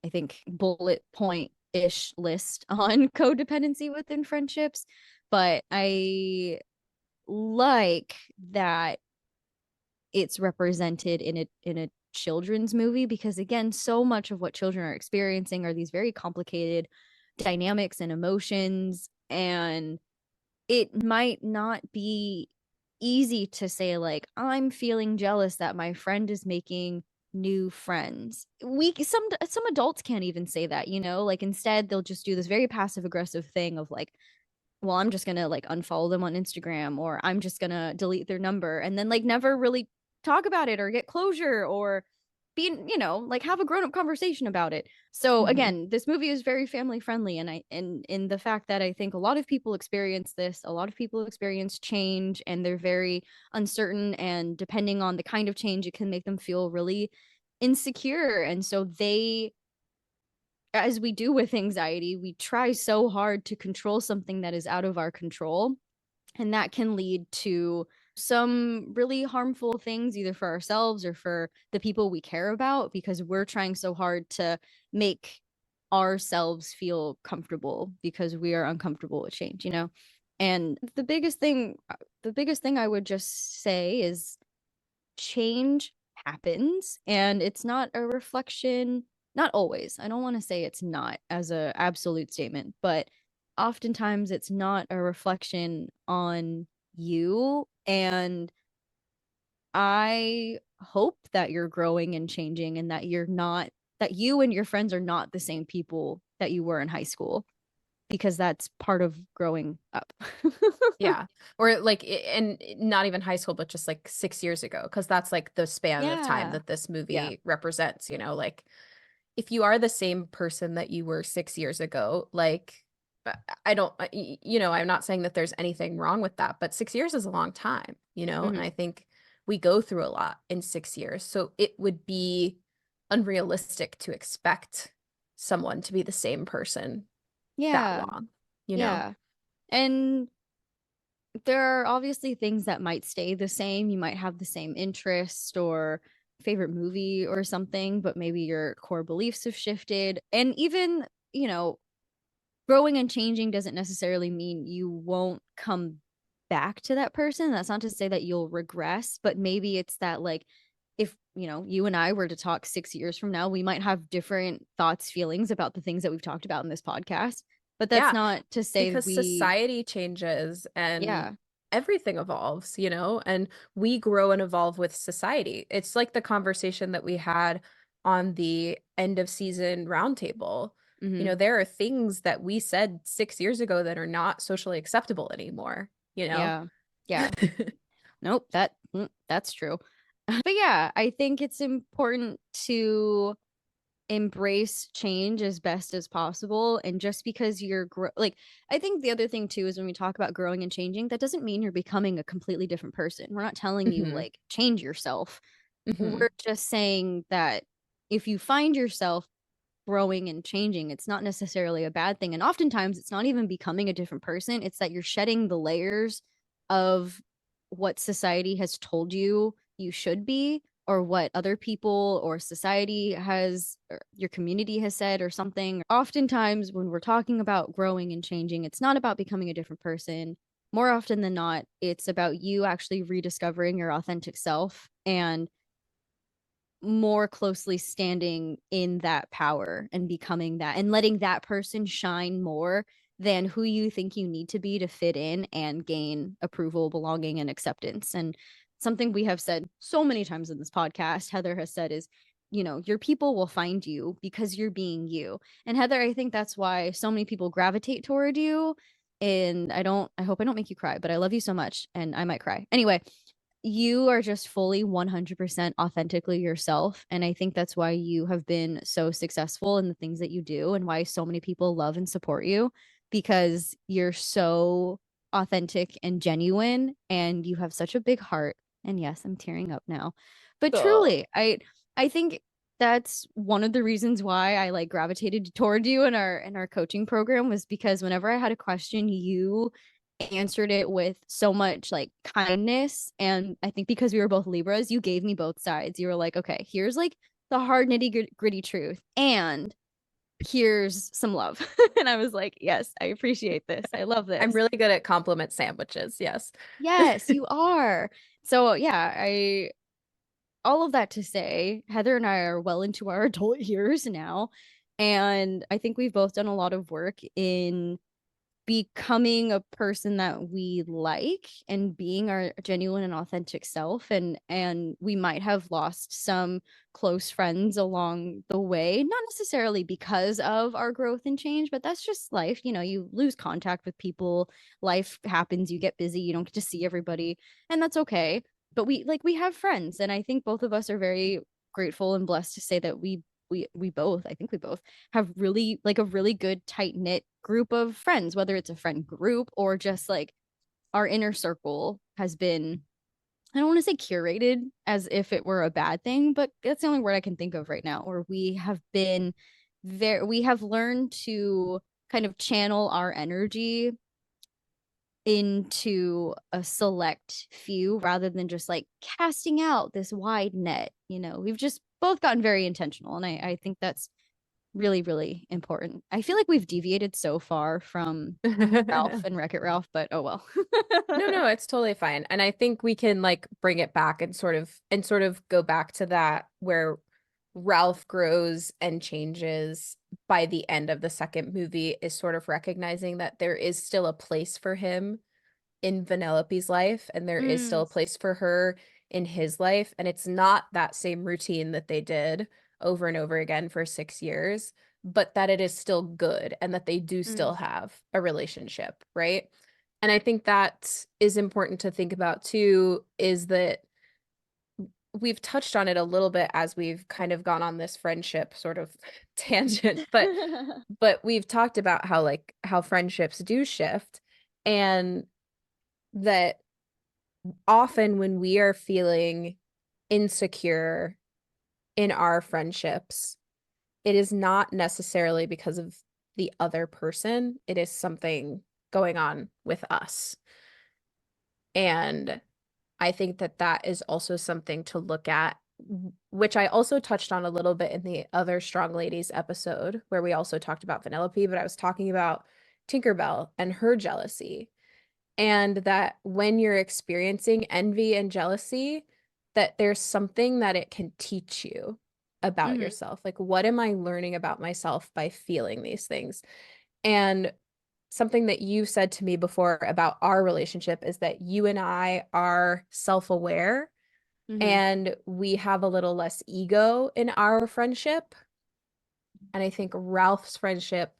I think, bullet point ish list on codependency within friendships. But I like that it's represented in a children's movie, because again, so much of what children are experiencing are these very complicated dynamics and emotions, and it might not be easy to say like, I'm feeling jealous that my friend is making new friends. Some adults can't even say that, you know, like instead they'll just do this very passive aggressive thing of like, well, I'm just gonna like unfollow them on Instagram, or I'm just gonna delete their number, and then like never really talk about it or get closure or be, you know, like have a grown-up conversation about it. So again, this movie is very family friendly, and in the fact that I think a lot of people experience this, a lot of people experience change, and they're very uncertain, and depending on the kind of change, it can make them feel really insecure. And so they, as we do with anxiety, we try so hard to control something that is out of our control. And that can lead to some really harmful things, either for ourselves or for the people we care about, because we're trying so hard to make ourselves feel comfortable because we are uncomfortable with change, you know? And the biggest thing I would just say is change happens, and it's not a reflection, not always, I don't want to say it's not as a absolute statement, but oftentimes it's not a reflection on you. And I hope that you're growing and changing, and that that you and your friends are not the same people that you were in high school, because that's part of growing up. Yeah. Or like, and not even high school, but just like 6 years ago, because that's like the span of time Yeah. that this movie Yeah. represents, you know, like if you are the same person that you were 6 years ago, like, I don't, you know, I'm not saying that there's anything wrong with that, but 6 years is a long time, you know, and Mhm. I think we go through a lot in 6 years. So it would be unrealistic to expect someone to be the same person that Yeah. long, you know? Yeah. And there are obviously things that might stay the same. You might have the same interest or favorite movie or something, but maybe your core beliefs have shifted. And even, you know, growing and changing doesn't necessarily mean you won't come back to that person. That's not to say that you'll regress, but maybe it's that like, if you know, you and I were to talk 6 years from now, we might have different thoughts, feelings about the things that we've talked about in this podcast. But that's Yeah, not to say because society changes and yeah. everything evolves, you know, and we grow and evolve with society. It's like the conversation that we had on the end of season roundtable. Mhm. There are things that we said 6 years ago that are not socially acceptable anymore, Yeah. Yeah. Nope, that's true. But yeah, I think it's important to embrace change as best as possible. And just because you're like, I think the other thing too is when we talk about growing and changing, that doesn't mean you're becoming a completely different person. We're not telling you Hmm. like change yourself. Hmm. We're just saying that if you find yourself growing and changing, it's not necessarily a bad thing. And oftentimes it's not even becoming a different person. It's that you're shedding the layers of what society has told you you should be, or what other people or society has, or your community has said, or something. Oftentimes, when we're talking about growing and changing, it's not about becoming a different person. More often than not, it's about you actually rediscovering your authentic self and more closely standing in that power and becoming that and letting that person shine more than who you think you need to be to fit in and gain approval, belonging, and acceptance. And something we have said so many times in this podcast, Heather has said, is, your people will find you because you're being you. And Heather, I think that's why so many people gravitate toward you. And I hope I don't make you cry, but I love you so much and I might cry. Anyway, you are just fully 100% authentically yourself. And I think that's why you have been so successful in the things that you do and why so many people love and support you, because you're so authentic and genuine and you have such a big heart. And yes, I'm tearing up now. But Oh. truly, I think that's one of the reasons why I like gravitated toward you in our coaching program, was because whenever I had a question, you answered it with so much like kindness. And I think because we were both Libras, you gave me both sides. You were like, okay, here's like the hard gritty truth, and here's some love. And I was like, yes, I appreciate this. I love I'm this. really good at compliment sandwiches. Yes. Yes, you are. So yeah, I all of that to say, Heather and I are well into our adult years now. And I think we've both done a lot of work in becoming a person that we like and being our genuine and authentic self. And we might have lost some close friends along the way, not necessarily because of our growth and change, but that's just life. You lose contact with people, life happens, you get busy, you don't get to see everybody, and that's okay. But we have friends, and I think both of us are very grateful and blessed to say that we both, I think we both have really like a really good tight knit group of friends, whether it's a friend group or just like our inner circle has been, I don't want to say curated as if it were a bad thing, but that's the only word I can think of right now. Or we have been we have learned to kind of channel our energy into a select few rather than just like casting out this wide net. We've just both gotten very intentional. And I think that's really, really important. I feel like we've deviated so far from Ralph and Wreck-It Ralph, but oh well. No, it's totally fine. And I think we can like bring it back and sort of go back to that where Ralph grows and changes by the end of the second movie, is sort of recognizing that there is still a place for him in Vanellope's life and there is still Mm, a place for her in his life. And it's not that same routine that they did over and over again for 6 years, but that it is still good and that they do still mm, have a relationship, right? And I think that is important to think about too, is that we've touched on it a little bit as we've kind of gone on this friendship sort of tangent, but we've talked about how friendships do shift, and that often when we are feeling insecure in our friendships, it is not necessarily because of the other person. It is something going on with us. And I think that that is also something to look at, which I also touched on a little bit in the other Strong Ladies episode, where we also talked about Vanellope, but I was talking about Tinkerbell and her jealousy. And that when you're experiencing envy and jealousy, that there's something that it can teach you about mhm, yourself. Like, what am I learning about myself by feeling these things? And something that you said to me before about our relationship is that you and I are self-aware and we have a little less ego in our friendship. And I think Ralph's friendship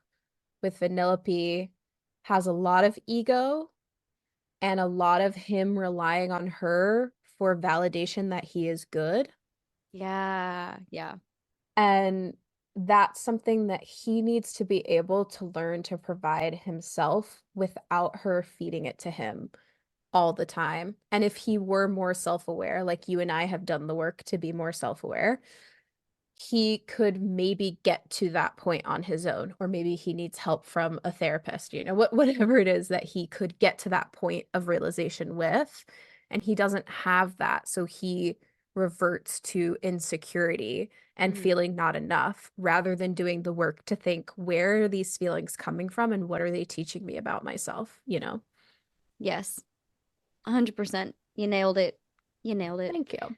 with Vanellope has a lot of ego and a lot of him relying on her for validation that he is good. Yeah. Yeah. And that's something that he needs to be able to learn to provide himself without her feeding it to him all the time. And if he were more self-aware, like you and I have done the work to be more self-aware, he could maybe get to that point on his own, or maybe he needs help from a therapist, whatever it is that he could get to that point of realization with. And he doesn't have that. So he reverts to insecurity and feeling not enough rather than doing the work to think, where are these feelings coming from and what are they teaching me about myself, Yes. 100%. You nailed it. You nailed it. Thank you.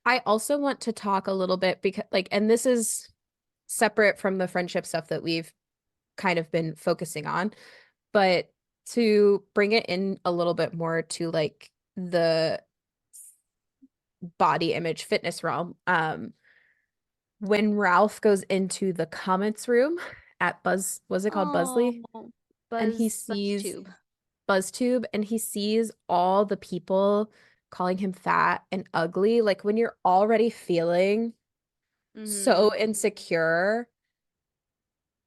I also want to talk a little bit because and this is separate from the friendship stuff that we've kind of been focusing on, but to bring it in a little bit more to like the body image fitness realm. When Ralph goes into the comments room at was it called Buzzly? And he sees BuzzTube, and he sees all the people calling him fat and ugly. Like when you're already feeling so insecure,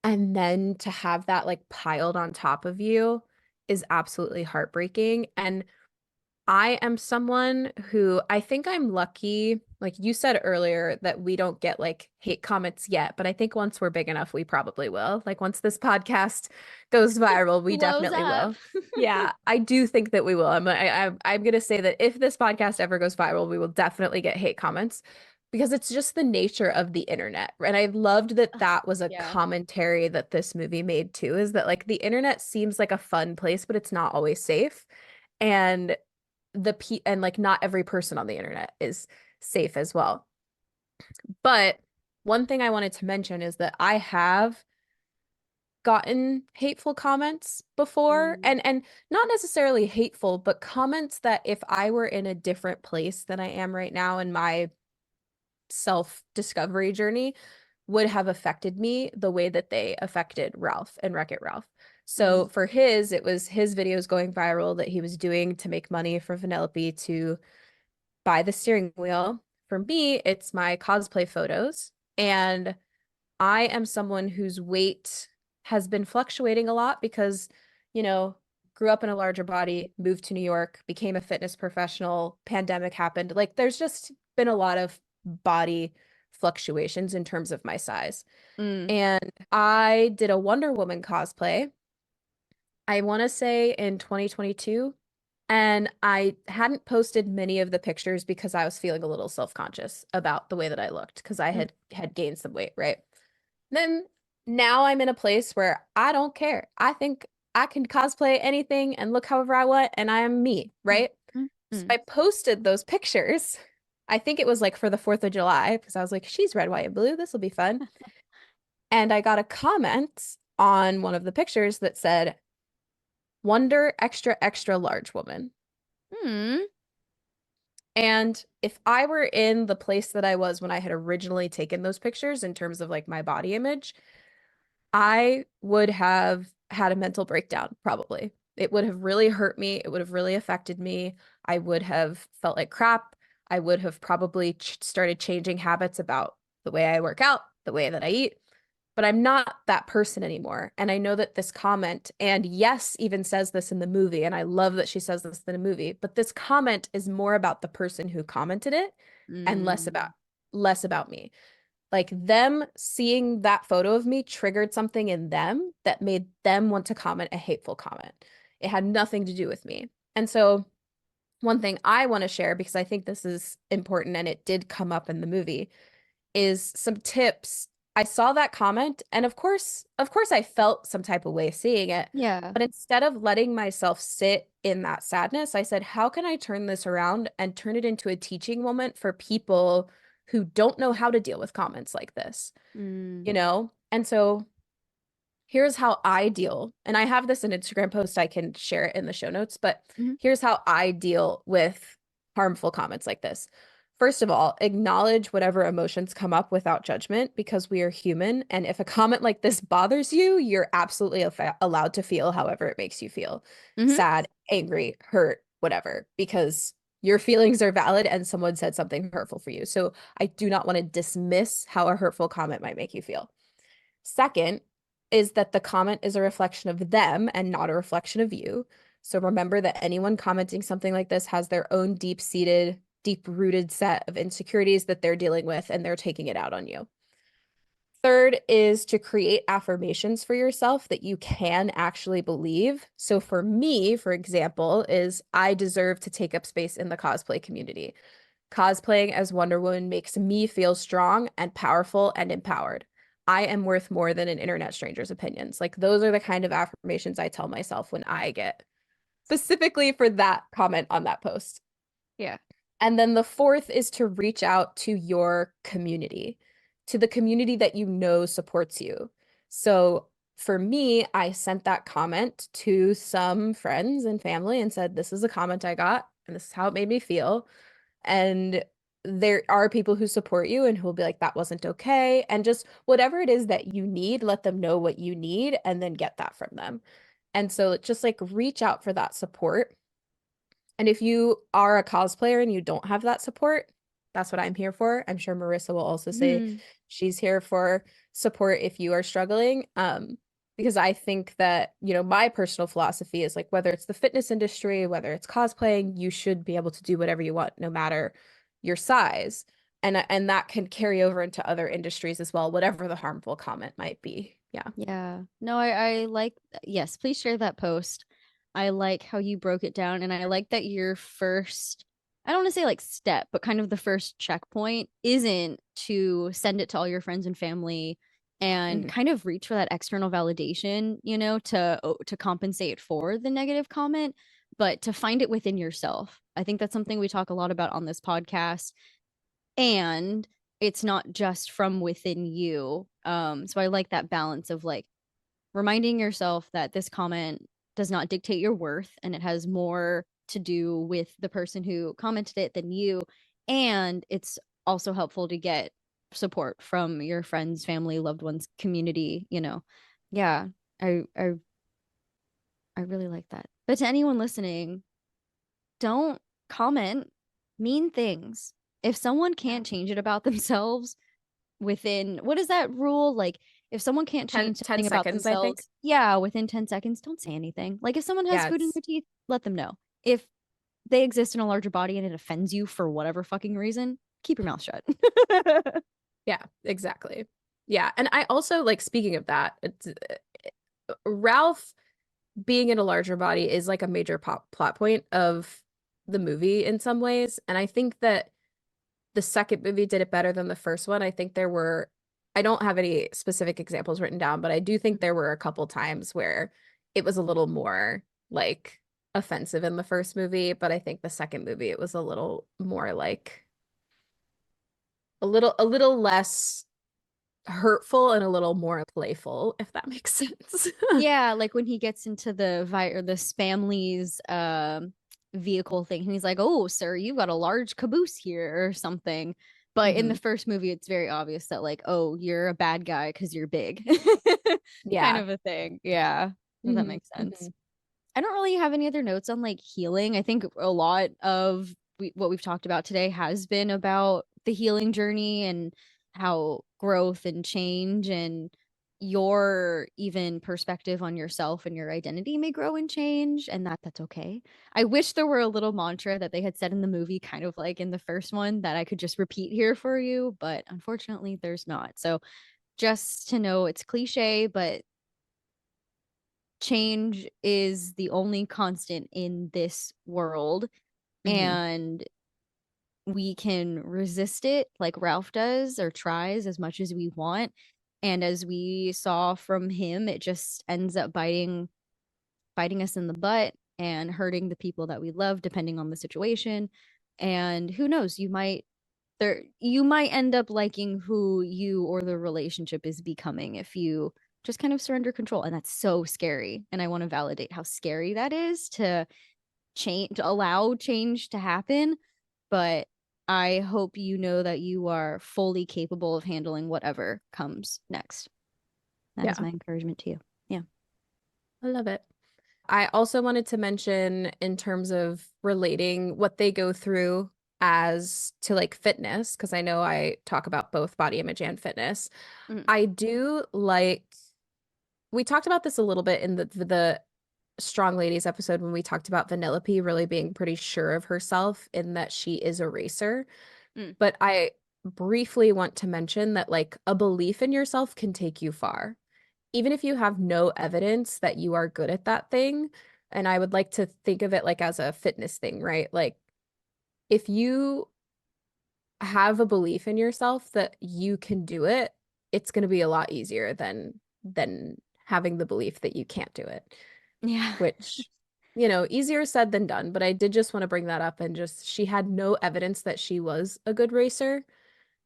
and then to have that like piled on top of you is absolutely heartbreaking. And I am someone who, I think I'm lucky. Like you said earlier that we don't get like hate comments yet, but I think once we're big enough, we probably will. Like once this podcast goes viral, we definitely will. Yeah, I do think that we will. I'm gonna say that if this podcast ever goes viral, we will definitely get hate comments because it's just the nature of the internet. And I loved that that was a commentary that this movie made too, is that like the internet seems like a fun place, but it's not always safe. And like not every person on the internet is safe as well. But one thing I wanted to mention is that I have gotten hateful comments before, and not necessarily hateful, but comments that if I were in a different place than I am right now in my self-discovery journey would have affected me the way that they affected Ralph and Wreck-It Ralph. So for it was his videos going viral that he was doing to make money for Vanellope to buy the steering wheel. For me, it's my cosplay photos. And I am someone whose weight has been fluctuating a lot because, grew up in a larger body, moved to New York, became a fitness professional, pandemic happened. Like there's just been a lot of body fluctuations in terms of my size. And I did a Wonder Woman cosplay, I want to say in 2022, and I hadn't posted many of the pictures because I was feeling a little self-conscious about the way that I looked because I had gained some weight, right? Then now I'm in a place where I don't care. I think I can cosplay anything and look however I want, and I am me, right? So I posted those pictures. I think it was like for the 4th of July because I was like, she's red, white, and blue. This will be fun. And I got a comment on one of the pictures that said, Wonder extra, extra large woman. And if I were in the place that I was when I had originally taken those pictures in terms of like my body image, I would have had a mental breakdown, probably. It would have really hurt me. It would have really affected me. I would have felt like crap. I would have probably started changing habits about the way I work out, the way that I eat. But I'm not that person anymore. And I know that this comment, and yes, even says this in the movie, and I love that she says this in the movie, but this comment is more about the person who commented it and less about me. Like them seeing that photo of me triggered something in them that made them want to comment a hateful comment. It had nothing to do with me. And so one thing I want to share, because I think this is important and it did come up in the movie, is some tips. I saw that comment, and of course I felt some type of way seeing it. Yeah. But instead of letting myself sit in that sadness, I said, how can I turn this around and turn it into a teaching moment for people who don't know how to deal with comments like this? And so here's how I deal. And I have this in Instagram post, I can share it in the show notes, but here's how I deal with harmful comments like this. First of all, acknowledge whatever emotions come up without judgment because we are human. And if a comment like this bothers you, you're absolutely allowed to feel however it makes you feel. Mm-hmm. Sad, angry, hurt, whatever, because your feelings are valid and someone said something hurtful for you. So I do not want to dismiss how a hurtful comment might make you feel. Second is that the comment is a reflection of them and not a reflection of you. So remember that anyone commenting something like this has their own deep-seated, deep-rooted set of insecurities that they're dealing with, and they're taking it out on you. Third is to create affirmations for yourself that you can actually believe. So for me, for example, is I deserve to take up space in the cosplay community. Cosplaying as Wonder Woman makes me feel strong and powerful and empowered. I am worth more than an internet stranger's opinions. Like those are the kind of affirmations I tell myself when I get specifically for that comment on that post. Yeah. And then the fourth is to reach out to your community, to the community that you know supports you. So for me, I sent that comment to some friends and family and said, this is a comment I got, and this is how it made me feel. And there are people who support you and who will be like, that wasn't okay. And just whatever it is that you need, let them know what you need and then get that from them. And so just like reach out for that support. And if you are a cosplayer and you don't have that support, that's what I'm here for. I'm sure Marissa will also say she's here for support if you are struggling. Because I think that, you know, my personal philosophy is like, whether it's the fitness industry, whether it's cosplaying, you should be able to do whatever you want, no matter your size. And that can carry over into other industries as well, whatever the harmful comment might be. Yeah. Yeah. No, I like, yes, please share that post. I like how you broke it down. And I like that your first, I don't want to say like step, but kind of the first checkpoint isn't to send it to all your friends and family and kind of reach for that external validation, you know, to compensate for the negative comment, but to find it within yourself. I think that's something we talk a lot about on this podcast. And it's not just from within you. So I like that balance of like reminding yourself that this comment does not dictate your worth and it has more to do with the person who commented it than you. And it's also helpful to get support from your friends, family, loved ones, community, you know. Yeah, I really like that. But to anyone listening, don't comment mean things. If someone can't change it about themselves within, what is that rule? Like, if someone can't 10 change something about seconds, I think. themselves, yeah, within 10 seconds, don't say anything. Like, if someone has Yeah, food in their teeth, let them know. If they exist in a larger body and it offends you for whatever fucking reason, keep your mouth shut. yeah, exactly. Yeah. And I also like, speaking of that, Ralph being in a larger body is like a major plot point of the movie in some ways. And I think that the second movie did it better than the first one. I think I don't have any specific examples written down, but I do think there were a couple times where it was a little more like offensive in the first movie, but I think the second movie it was a little more like a little less hurtful and a little more playful, if that makes sense. Yeah, like when he gets into the Spamley's vehicle thing, and he's like, "Oh, sir, you got a large caboose here or something." But in the first movie, it's very obvious that like, "Oh, you're a bad guy because you're big," Yeah. kind of a thing. Yeah, that makes sense. I don't really have any other notes on like healing. I think a lot of what we've talked about today has been about the healing journey and how growth and change and your even perspective on yourself and your identity may grow and change, and that's okay. I wish there were a little mantra that they had said in the movie, kind of like in the first one, that I could just repeat here for you, but unfortunately there's not. So just to know, it's cliche, but change is the only constant in this world, and we can resist it like Ralph does or tries as much as we want. And as we saw from him, it just ends up biting us in the butt and hurting the people that we love, depending on the situation. And who knows, you might end up liking who you or the relationship is becoming if you just kind of surrender control. And that's so scary. And I want to validate how scary that is to change, to allow change to happen. But I hope you know that you are fully capable of handling whatever comes next. That is my encouragement to you. Yeah. I love it. I also wanted to mention, in terms of relating what they go through as to like fitness, because I know I talk about both body image and fitness. I do like, we talked about this a little bit in the Strong Ladies episode when we talked about Vanellope really being pretty sure of herself in that she is a racer. But I briefly want to mention that like a belief in yourself can take you far, even if you have no evidence that you are good at that thing. And I would like to think of it like as a fitness thing, right? Like if you have a belief in yourself that you can do it, it's going to be a lot easier than having the belief that you can't do it. Yeah. Which, easier said than done. But I did just want to bring that up, and just, she had no evidence that she was a good racer.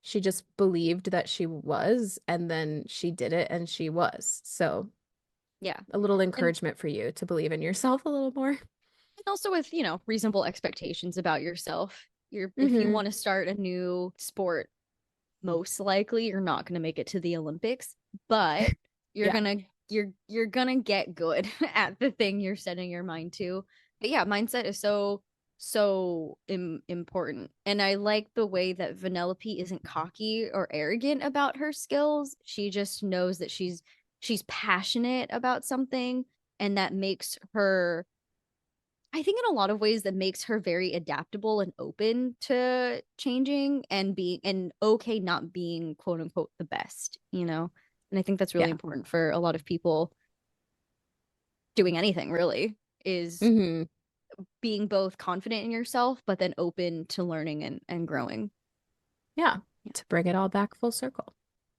She just believed that she was, and then she did it and she was. So yeah, a little encouragement for you to believe in yourself a little more. And also with, reasonable expectations about yourself. If you want to start a new sport, most likely you're not going to make it to the Olympics, but you're gonna get good at the thing you're setting your mind to. But yeah, mindset is so important. And I like the way that Vanellope isn't cocky or arrogant about her skills. She just knows that she's passionate about something, and that makes her, I think in a lot of ways, that makes her very adaptable and open to changing and okay not being quote unquote the best, And I think that's really important for a lot of people doing anything, really, is being both confident in yourself, but then open to learning and growing. Yeah, to bring it all back full circle.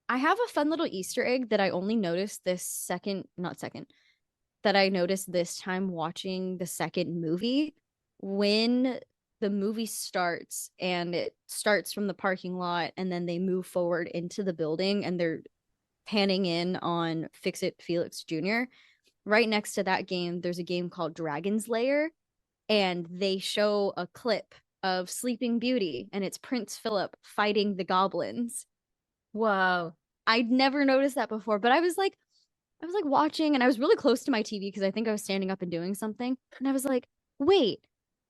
I have a fun little Easter egg that I only noticed that I noticed this time watching the second movie. When the movie starts, and it starts from the parking lot, and then they move forward into the building, and they're panning in on Fix-It Felix Jr. Right next to that game, there's a game called Dragon's Lair, and they show a clip of Sleeping Beauty, and it's Prince Philip fighting the goblins. Whoa. I'd never noticed that before, but I was like watching, and I was really close to my TV because I think I was standing up and doing something. And I was like, wait,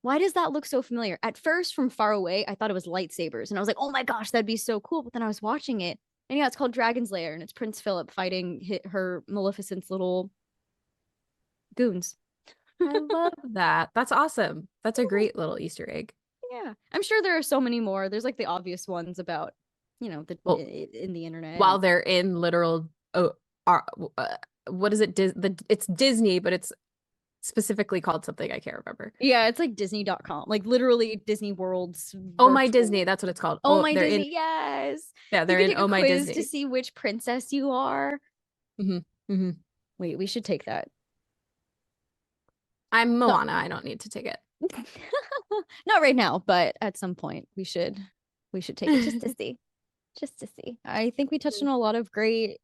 why does that look so familiar? At first, from far away, I thought it was lightsabers. And I was like, oh my gosh, that'd be so cool. But then I was watching it, and yeah, it's called Dragon's Lair, and it's Prince Philip fighting her Maleficent's little goons. I love that. That's awesome. That's a great little Easter egg. Yeah. I'm sure there are so many more. There's like the obvious ones about, in the internet. While they're in literal, what is it? It's Disney, but it's specifically called something I can't remember. Yeah, it's like Disney.com, like literally Disney World's. Oh My Disney, that's what it's called. Oh My Disney, yes. Yeah, they're in Oh My Disney to see which princess you are. Wait, we should take that. I'm Moana. I don't need to take it. Not right now, but at some point we should take it just to see. Just to see. I think we touched on a lot of great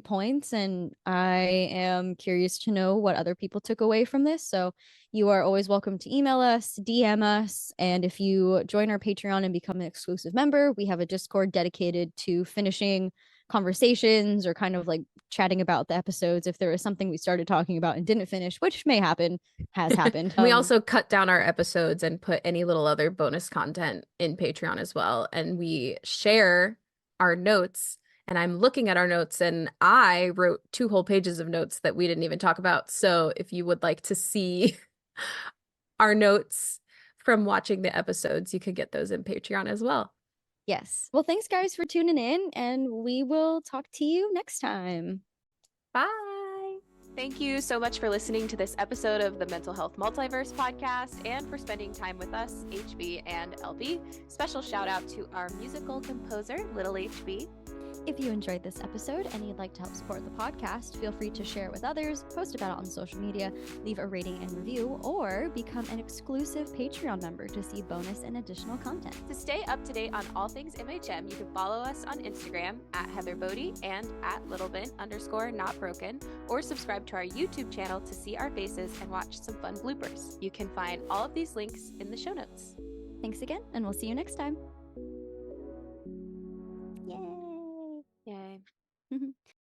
points, and I am curious to know what other people took away from this. So you are always welcome to email us, DM us, and if you join our Patreon and become an exclusive member, we have a Discord dedicated to finishing conversations or kind of like chatting about the episodes if there was something we started talking about and didn't finish, which may happen, has happened. We also cut down our episodes and put any little other bonus content in Patreon as well, and we share our notes. And I'm looking at our notes, and I wrote 2 whole pages of notes that we didn't even talk about. So if you would like to see our notes from watching the episodes, you could get those in Patreon as well. Yes. Well, thanks guys for tuning in, and we will talk to you next time. Bye. Thank you so much for listening to this episode of the Mental Health Multiverse podcast, and for spending time with us, HB and LB. Special shout out to our musical composer, Little HB. If you enjoyed this episode and you'd like to help support the podcast, feel free to share it with others, post about it on social media, leave a rating and review, or become an exclusive Patreon member to see bonus and additional content. To stay up to date on all things MHM, you can follow us on Instagram at Heather Bodie and at littlebit_notbroken, or subscribe to our YouTube channel to see our faces and watch some fun bloopers. You can find all of these links in the show notes. Thanks again, and we'll see you next time.